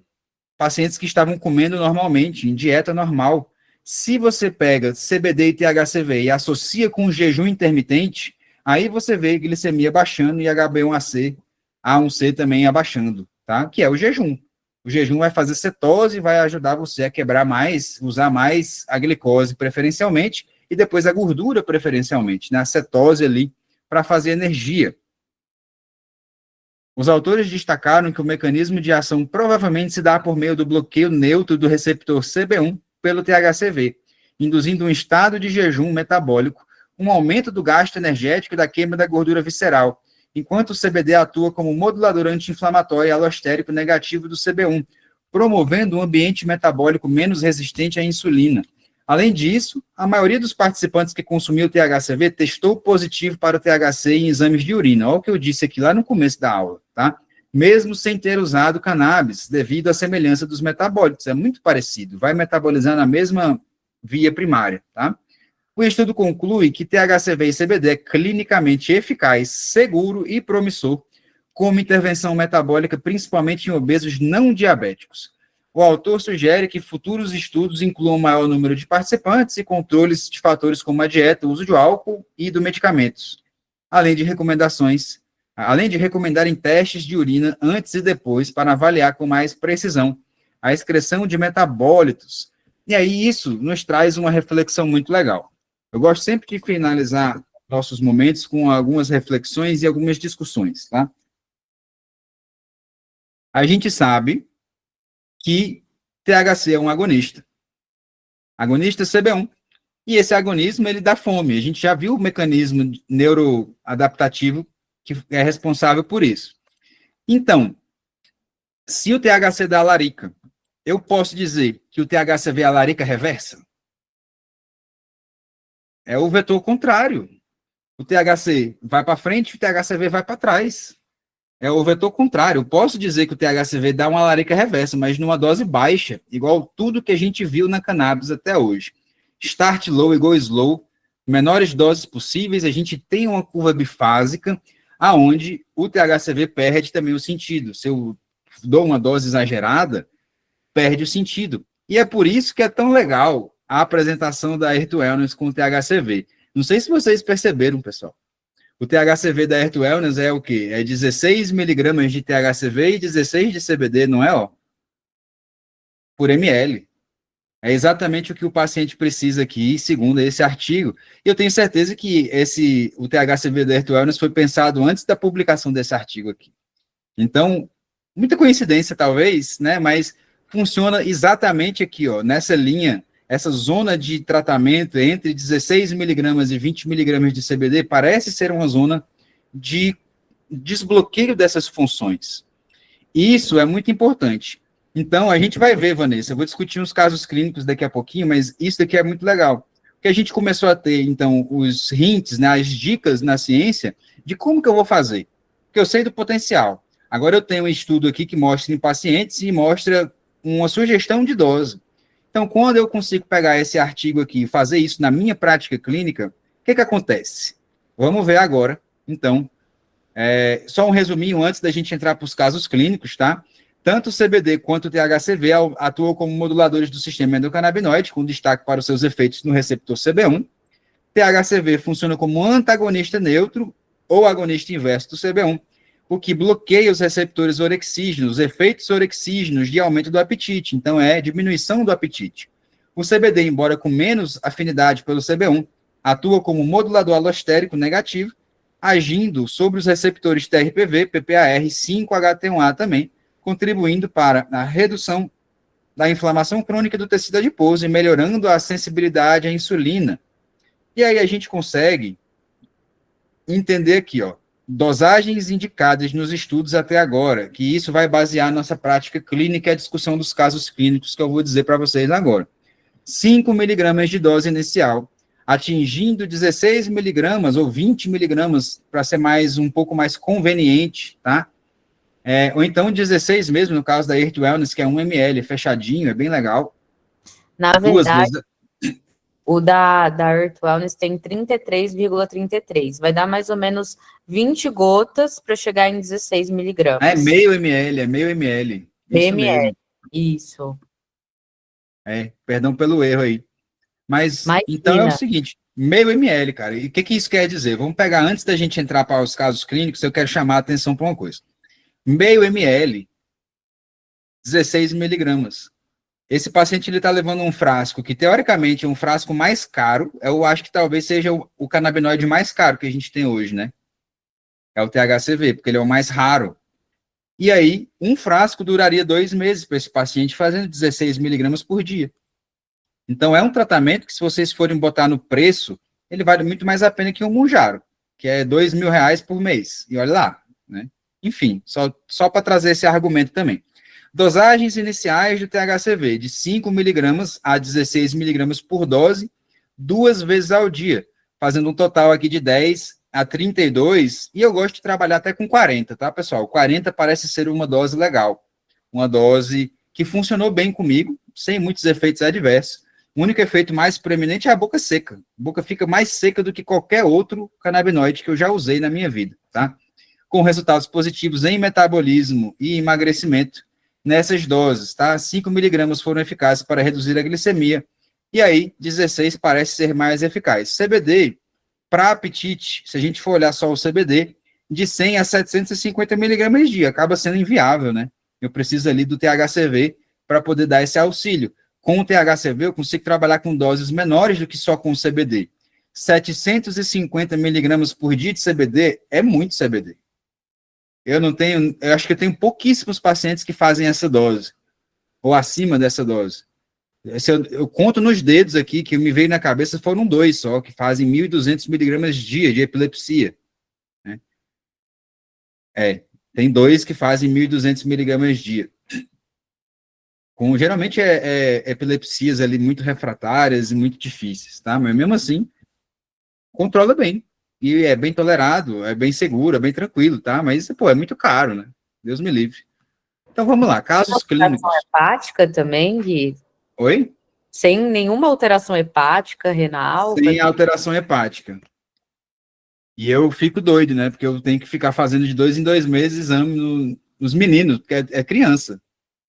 pacientes que estavam comendo normalmente, em dieta normal. Se você pega CBD e THCV e associa com jejum intermitente, aí você vê glicemia baixando e HbA1c, A1C também abaixando, tá? Que é o jejum. O jejum vai fazer cetose e vai ajudar você a quebrar mais, usar mais a glicose preferencialmente e depois a gordura preferencialmente, né? A cetose ali para fazer energia. Os autores destacaram que o mecanismo de ação provavelmente se dá por meio do bloqueio neutro do receptor CB1 pelo THCV, induzindo um estado de jejum metabólico, um aumento do gasto energético e da queima da gordura visceral, enquanto o CBD atua como modulador anti-inflamatório e alostérico negativo do CB1, promovendo um ambiente metabólico menos resistente à insulina. Além disso, a maioria dos participantes que consumiu o THCV testou positivo para o THC em exames de urina. Olha o que eu disse aqui lá no começo da aula, tá? Mesmo sem ter usado cannabis, devido à semelhança dos metabólitos. É muito parecido, vai metabolizar na mesma via primária, tá? O estudo conclui que THCV e CBD é clinicamente eficaz, seguro e promissor como intervenção metabólica, principalmente em obesos não diabéticos. O autor sugere que futuros estudos incluam um maior número de participantes e controles de fatores como a dieta, o uso de álcool e de medicamentos, além de recomendarem testes de urina antes e depois para avaliar com mais precisão a excreção de metabólitos. E aí isso nos traz uma reflexão muito legal. Eu gosto sempre de finalizar nossos momentos com algumas reflexões e algumas discussões, tá? A gente sabe que THC é um agonista CB1, e esse agonismo, ele dá fome. A gente já viu o mecanismo neuroadaptativo que é responsável por isso. Então, se o THC dá larica, eu posso dizer que o THCV é a larica reversa? É o vetor contrário. O THC vai para frente, o THCV vai para trás. É o vetor contrário. Eu posso dizer que o THCV dá uma larica reversa, mas numa dose baixa, igual tudo que a gente viu na cannabis até hoje. Start low e go slow, menores doses possíveis, a gente tem uma curva bifásica, aonde o THCV perde também o sentido. Se eu dou uma dose exagerada, perde o sentido. E é por isso que é tão legal a apresentação da Earth Wellness com o THCV. Não sei se vocês perceberam, pessoal. O THCV da Earth Wellness é o quê? É 16 miligramas de THCV e 16 de CBD, não é? Ó? Por ml. É exatamente o que o paciente precisa aqui, segundo esse artigo. E eu tenho certeza que o THCV da Earth Wellness foi pensado antes da publicação desse artigo aqui. Então, muita coincidência talvez, né? Mas funciona exatamente aqui, ó, nessa linha, essa zona de tratamento entre 16 miligramas e 20 miligramas de CBD parece ser uma zona de desbloqueio dessas funções. Isso é muito importante. Então, a gente vai ver, Vanessa, eu vou discutir uns casos clínicos daqui a pouquinho, mas isso daqui é muito legal. Porque a gente começou a ter, então, os hints, né, as dicas na ciência de como que eu vou fazer. Porque eu sei do potencial. Agora eu tenho um estudo aqui que mostra em pacientes e mostra uma sugestão de dose. Então, quando eu consigo pegar esse artigo aqui e fazer isso na minha prática clínica, o que acontece? Vamos ver agora, então, só um resuminho antes da gente entrar para os casos clínicos, tá? Tanto o CBD quanto o THCV atuam como moduladores do sistema endocannabinoide, com destaque para os seus efeitos no receptor CB1. THCV funciona como antagonista neutro ou agonista inverso do CB1, o que bloqueia os receptores orexígenos, os efeitos orexígenos de aumento do apetite, então é diminuição do apetite. O CBD, embora com menos afinidade pelo CB1, atua como modulador alostérico negativo, agindo sobre os receptores TRPV, PPAR, 5-HT1A também, contribuindo para a redução da inflamação crônica do tecido adiposo e melhorando a sensibilidade à insulina. E aí a gente consegue entender aqui, ó, dosagens indicadas nos estudos até agora, que isso vai basear nossa prática clínica e a discussão dos casos clínicos que eu vou dizer para vocês agora. 5 miligramas de dose inicial, atingindo 16 miligramas ou 20 miligramas, para ser um pouco mais conveniente, tá? Ou então 16 mesmo, no caso da Earth Wellness, que é 1 ml, fechadinho, é bem legal. Na verdade, o da Earth Wellness tem 33,33. Vai dar mais ou menos 20 gotas para chegar em 16 miligramas. É meio ml, é meio ml. Meio ml, isso. Perdão pelo erro aí. Mas, então é o seguinte, meio ml, cara. E o que isso quer dizer? Vamos pegar, antes da gente entrar para os casos clínicos, eu quero chamar a atenção para uma coisa. Meio ml, 16 miligramas. Esse paciente ele está levando um frasco que, teoricamente, é um frasco mais caro. Eu acho que talvez seja o canabinoide mais caro que a gente tem hoje, né? É o THCV, porque ele é o mais raro. E aí, um frasco duraria 2 meses para esse paciente, fazendo 16 miligramas por dia. Então, é um tratamento que, se vocês forem botar no preço, ele vale muito mais a pena que um Mounjaro, que é R$2.000 por mês. E olha lá, né? Enfim, só para trazer esse argumento também. Dosagens iniciais do THCV, de 5 miligramas a 16 miligramas por dose, 2 vezes ao dia, fazendo um total aqui de 10 a 32, e eu gosto de trabalhar até com 40, tá, pessoal? 40 parece ser uma dose legal, uma dose que funcionou bem comigo, sem muitos efeitos adversos. O único efeito mais preeminente é a boca seca. A boca fica mais seca do que qualquer outro canabinoide que eu já usei na minha vida, tá? Com resultados positivos em metabolismo e emagrecimento nessas doses, tá? 5 miligramas foram eficazes para reduzir a glicemia, e aí 16 parece ser mais eficaz. CBD, para apetite, se a gente for olhar só o CBD, de 100 a 750 miligramas dia, acaba sendo inviável, né? Eu preciso ali do THCV para poder dar esse auxílio. Com o THCV, eu consigo trabalhar com doses menores do que só com o CBD. 750 miligramas por dia de CBD é muito CBD. Eu acho que eu tenho pouquíssimos pacientes que fazem essa dose, ou acima dessa dose. Eu conto nos dedos aqui, que me veio na cabeça, foram 2 só, que fazem 1.200 miligramas dia de epilepsia. Né? Tem 2 que fazem 1.200 miligramas dia. Geralmente epilepsias ali muito refratárias e muito difíceis, tá? Mas mesmo assim, controla bem. E é bem tolerado, é bem seguro, é bem tranquilo, tá? Mas, pô, é muito caro, né? Deus me livre. Então, vamos lá, casos clínicos. Alteração hepática também, Gui? Oi? Sem nenhuma alteração hepática, renal? Sem alteração hepática. E eu fico doido, né? Porque eu tenho que ficar fazendo de 2 em 2 meses exame nos meninos, porque é criança.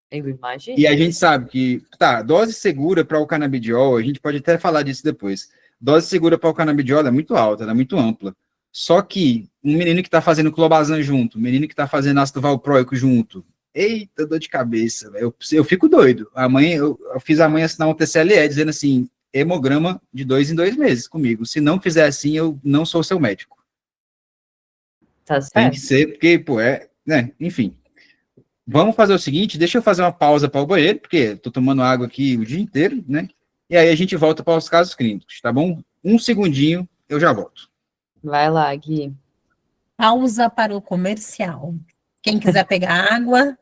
Eu imagino. E a gente sabe que, dose segura para o canabidiol, a gente pode até falar disso depois. Dose segura para o canabidiol é muito alta, ela é muito ampla. Só que um menino que está fazendo clobazam junto, um menino que está fazendo ácido valproico junto, eita, dor de cabeça, eu fico doido. Eu fiz a mãe assinar um TCLE dizendo assim, hemograma de 2 em 2 meses comigo. Se não fizer assim, eu não sou seu médico. Tá certo. Tem que ser, porque, pô, né? Enfim. Vamos fazer o seguinte, deixa eu fazer uma pausa para o banheiro, porque estou tomando água aqui o dia inteiro, né? E aí a gente volta para os casos clínicos, tá bom? Um segundinho, eu já volto. Vai lá, Gui. Pausa para o comercial. Quem quiser pegar água,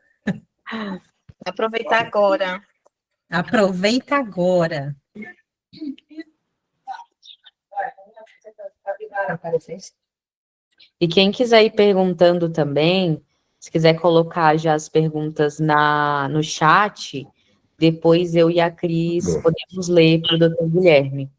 Aproveitar agora. aproveita agora. E quem quiser ir perguntando também, se quiser colocar já as perguntas no chat, depois eu e a Cris podemos ler para o doutor Guilherme.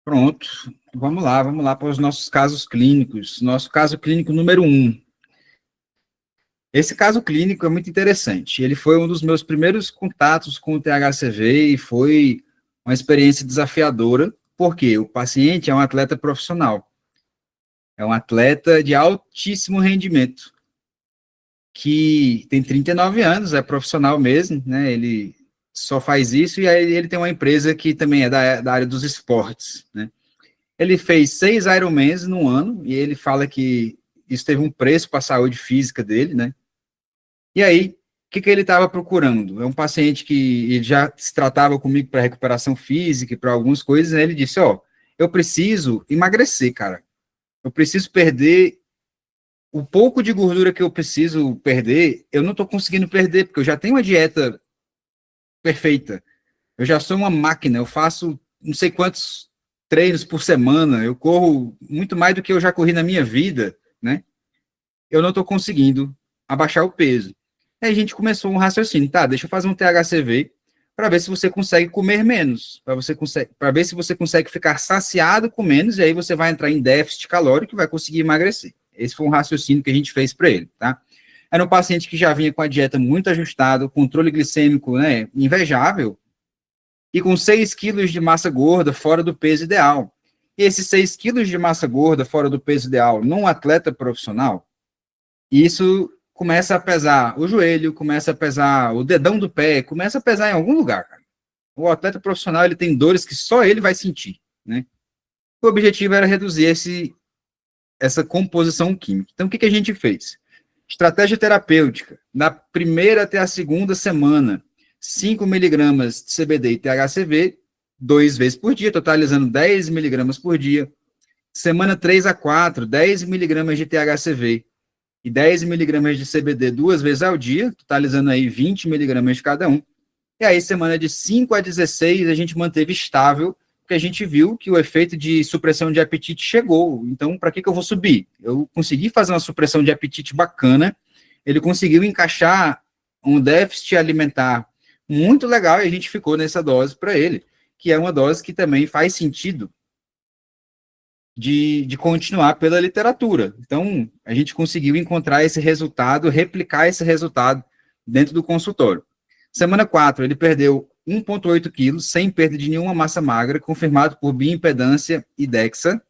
Pronto, vamos lá para os nossos casos clínicos. Nosso caso clínico número 1. Esse caso clínico é muito interessante. Ele foi um dos meus primeiros contatos com o THCV e foi uma experiência desafiadora, porque o paciente é um atleta profissional. É um atleta de altíssimo rendimento, que tem 39 anos, é profissional mesmo, né? Ele só faz isso e aí ele tem uma empresa que também é da área dos esportes, né? Ele fez 6 Ironmans no ano e ele fala que isso teve um preço para a saúde física dele, né? E aí, o que ele estava procurando? É um paciente que já se tratava comigo para recuperação física e para algumas coisas, né? Ele disse, eu preciso emagrecer, cara. Eu preciso perder o pouco de gordura que eu preciso perder, eu não estou conseguindo perder, porque eu já tenho uma dieta perfeita. Eu já sou uma máquina, eu faço não sei quantos treinos por semana, eu corro muito mais do que eu já corri na minha vida, né? Eu não estou conseguindo abaixar o peso. Aí a gente começou um raciocínio, tá, deixa eu fazer um THCV para ver se você consegue comer menos, para ver se você consegue ficar saciado com menos, e aí você vai entrar em déficit calórico e vai conseguir emagrecer. Esse foi um raciocínio que a gente fez para ele, tá? Era um paciente que já vinha com a dieta muito ajustada, controle glicêmico, né, invejável, e com 6 quilos de massa gorda fora do peso ideal. E esses 6 quilos de massa gorda fora do peso ideal num atleta profissional, isso começa a pesar o joelho, começa a pesar o dedão do pé, começa a pesar em algum lugar, cara. O atleta profissional, ele tem dores que só ele vai sentir, né? O objetivo era reduzir essa composição química. Então, o que a gente fez? Estratégia terapêutica. Na primeira até a segunda semana, 5 miligramas de CBD e THCV, 2 vezes por dia, totalizando 10 miligramas por dia. Semana 3 a 4, 10 miligramas de THCV e 10 miligramas de CBD 2 vezes ao dia, totalizando aí 20 miligramas de cada um. E aí, semana de 5 a 16, a gente manteve estável, porque a gente viu que o efeito de supressão de apetite chegou. Então, para que eu vou subir? Eu consegui fazer uma supressão de apetite bacana, ele conseguiu encaixar um déficit alimentar muito legal, e a gente ficou nessa dose para ele, que é uma dose que também faz sentido de continuar pela literatura. Então, a gente conseguiu encontrar esse resultado, replicar esse resultado dentro do consultório. Semana 4, ele perdeu 1,8 quilos, sem perda de nenhuma massa magra, confirmado por bioimpedância e DEXA.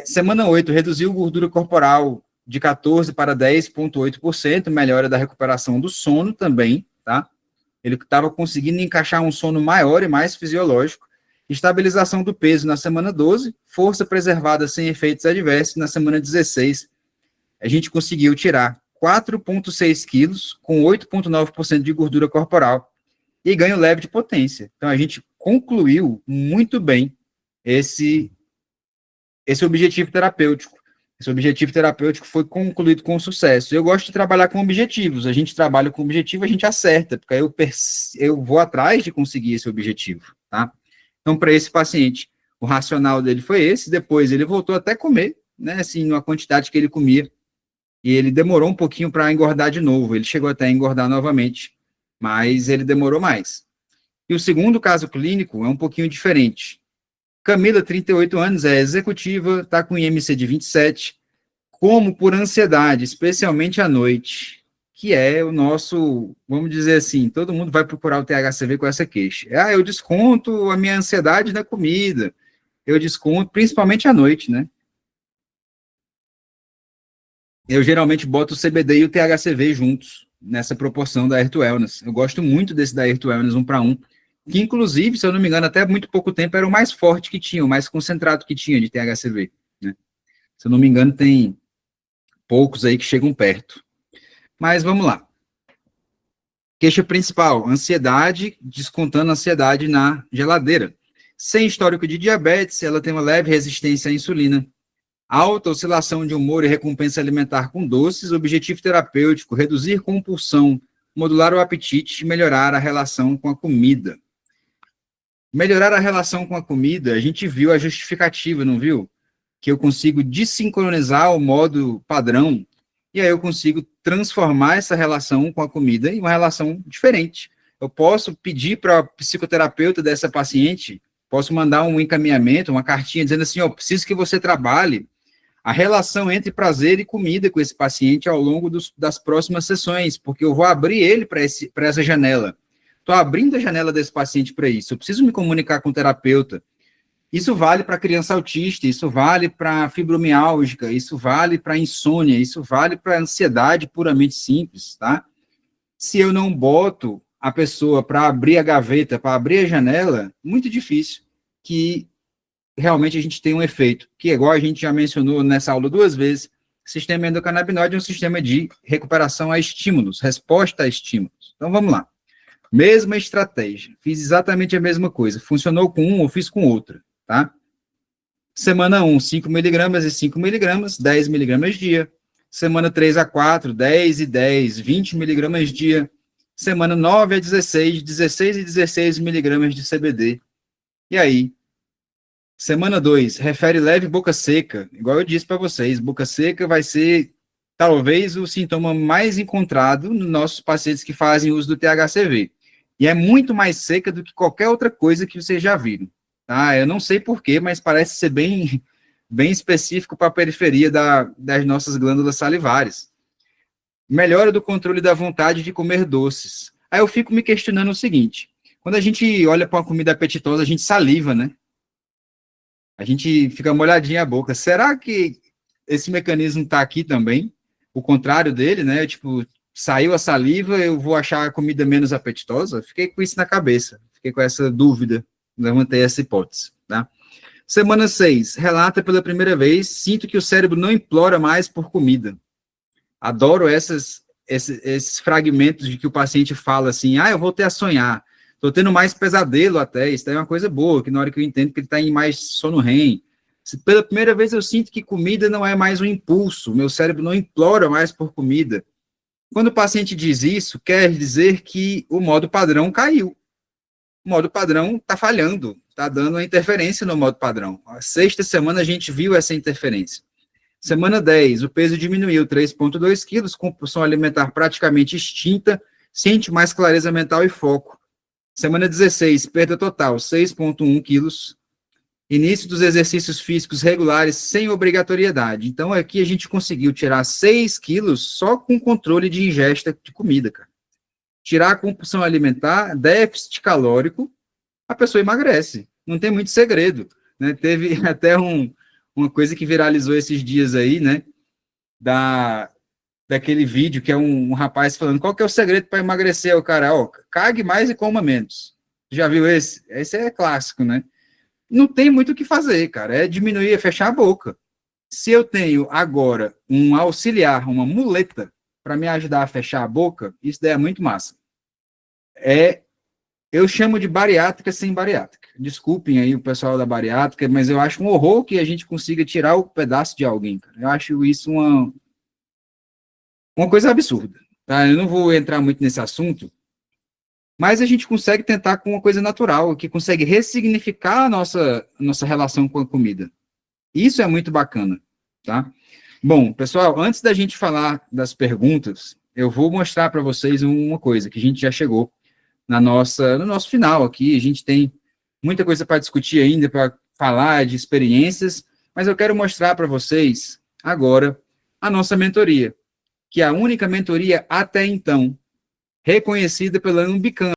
Semana 8, reduziu gordura corporal de 14% para 10,8%, melhora da recuperação do sono também, tá? Ele estava conseguindo encaixar um sono maior e mais fisiológico. Estabilização do peso na semana 12, força preservada sem efeitos adversos na semana 16. A gente conseguiu tirar 4,6 quilos com 8,9% de gordura corporal e ganho leve de potência. Então, a gente concluiu muito bem esse objetivo terapêutico. Esse objetivo terapêutico foi concluído com sucesso. Eu gosto de trabalhar com objetivos. A gente trabalha com objetivo, a gente acerta, porque aí eu vou atrás de conseguir esse objetivo, tá? Então, para esse paciente, o racional dele foi esse. Depois, ele voltou até comer, né, assim, numa quantidade que ele comia. E ele demorou um pouquinho para engordar de novo. Ele chegou até a engordar novamente, mas ele demorou mais. E o segundo caso clínico é um pouquinho diferente. Camila, 38 anos, é executiva, está com IMC de 27, como por ansiedade, especialmente à noite. que é o nosso, vamos dizer assim, todo mundo vai procurar o THCV com essa queixa. Eu desconto a minha ansiedade na comida, eu desconto, principalmente à noite, né? Eu geralmente boto o CBD e o THCV juntos, nessa proporção da Earth Wellness. Eu gosto muito desse da Earth Wellness 1:1, que inclusive, se eu não me engano, até muito pouco tempo era o mais forte que tinha, o mais concentrado que tinha de THCV, né? Se eu não me engano, tem poucos aí que chegam perto. Mas vamos lá. Queixa principal, ansiedade, descontando ansiedade na geladeira. Sem histórico de diabetes, ela tem uma leve resistência à insulina. Alta oscilação de humor e recompensa alimentar com doces, objetivo terapêutico, reduzir compulsão, modular o apetite e melhorar a relação com a comida. Melhorar a relação com a comida, a gente viu a justificativa, não viu? Que eu consigo desincronizar o modo padrão e aí eu consigo transformar essa relação com a comida em uma relação diferente. Eu posso pedir para o psicoterapeuta dessa paciente, posso mandar um encaminhamento, uma cartinha dizendo assim, preciso que você trabalhe a relação entre prazer e comida com esse paciente ao longo das próximas sessões, porque eu vou abrir ele para essa janela. Estou abrindo a janela desse paciente para isso. Eu preciso me comunicar com o terapeuta. Isso vale para criança autista, isso vale para fibromialgia, isso vale para insônia, isso vale para ansiedade puramente simples, tá? Se eu não boto a pessoa para abrir a gaveta, para abrir a janela, muito difícil que realmente a gente tenha um efeito, que igual a gente já mencionou nessa aula 2 vezes, o sistema endocannabinoide é um sistema de recuperação a estímulos, resposta a estímulos. Então vamos lá. Mesma estratégia, fiz exatamente a mesma coisa, funcionou com um, eu fiz com outra, tá? Semana 1, 5 miligramas e 5 miligramas, 10 miligramas dia. Semana 3 a 4, 10 e 10, 20 miligramas dia. Semana 9 a 16, 16 e 16 miligramas de CBD. E aí? Semana 2, refere leve boca seca. Igual eu disse para vocês, boca seca vai ser talvez o sintoma mais encontrado nos nossos pacientes que fazem uso do THCV. E é muito mais seca do que qualquer outra coisa que vocês já viram. Tá? Eu não sei porquê, mas parece ser bem específico para a periferia das nossas glândulas salivares. Melhora do controle da vontade de comer doces. Aí eu fico me questionando o seguinte, quando a gente olha para uma comida apetitosa, a gente saliva, né? A gente fica molhadinha a boca. Será que esse mecanismo está aqui também? O contrário dele, né? Tipo, saiu a saliva, eu vou achar a comida menos apetitosa? Fiquei com isso na cabeça. Fiquei com essa dúvida. Levantei essa hipótese, tá? Semana 6. Relata pela primeira vez, sinto que o cérebro não implora mais por comida. Adoro esses fragmentos de que o paciente fala assim, eu voltei a sonhar. Estou tendo mais pesadelo até, isso é uma coisa boa, que na hora que eu entendo que ele está em mais sono REM. Pela primeira vez eu sinto que comida não é mais um impulso, meu cérebro não implora mais por comida. Quando o paciente diz isso, quer dizer que o modo padrão caiu. O modo padrão está falhando, está dando uma interferência no modo padrão. A 6ª semana a gente viu essa interferência. Semana 10, o peso diminuiu 3,2 quilos, compulsão alimentar praticamente extinta, sente mais clareza mental e foco. Semana 16, perda total, 6,1 quilos. Início dos exercícios físicos regulares sem obrigatoriedade. Então, aqui a gente conseguiu tirar 6 quilos só com controle de ingesta de comida, cara. Tirar a compulsão alimentar, déficit calórico, a pessoa emagrece. Não tem muito segredo, né? Teve até uma coisa que viralizou esses dias aí, né? Daquele vídeo que é um rapaz falando, qual que é o segredo para emagrecer? O cara, cague mais e coma menos. Já viu esse? Esse é clássico, né? Não tem muito o que fazer, cara, é diminuir, é fechar a boca. Se eu tenho agora um auxiliar, uma muleta, para me ajudar a fechar a boca, isso daí é muito massa. Eu chamo de bariátrica sem bariátrica. Desculpem aí o pessoal da bariátrica, mas eu acho um horror que a gente consiga tirar o pedaço de alguém, cara. Eu acho isso uma coisa absurda, tá? Eu não vou entrar muito nesse assunto, mas a gente consegue tentar com uma coisa natural, que consegue ressignificar a nossa relação com a comida. Isso é muito bacana, tá? Bom, pessoal, antes da gente falar das perguntas, eu vou mostrar para vocês uma coisa, que a gente já chegou no nosso final aqui, a gente tem muita coisa para discutir ainda, para falar de experiências, mas eu quero mostrar para vocês agora a nossa mentoria. que é a única mentoria até então reconhecida pela Ambicam.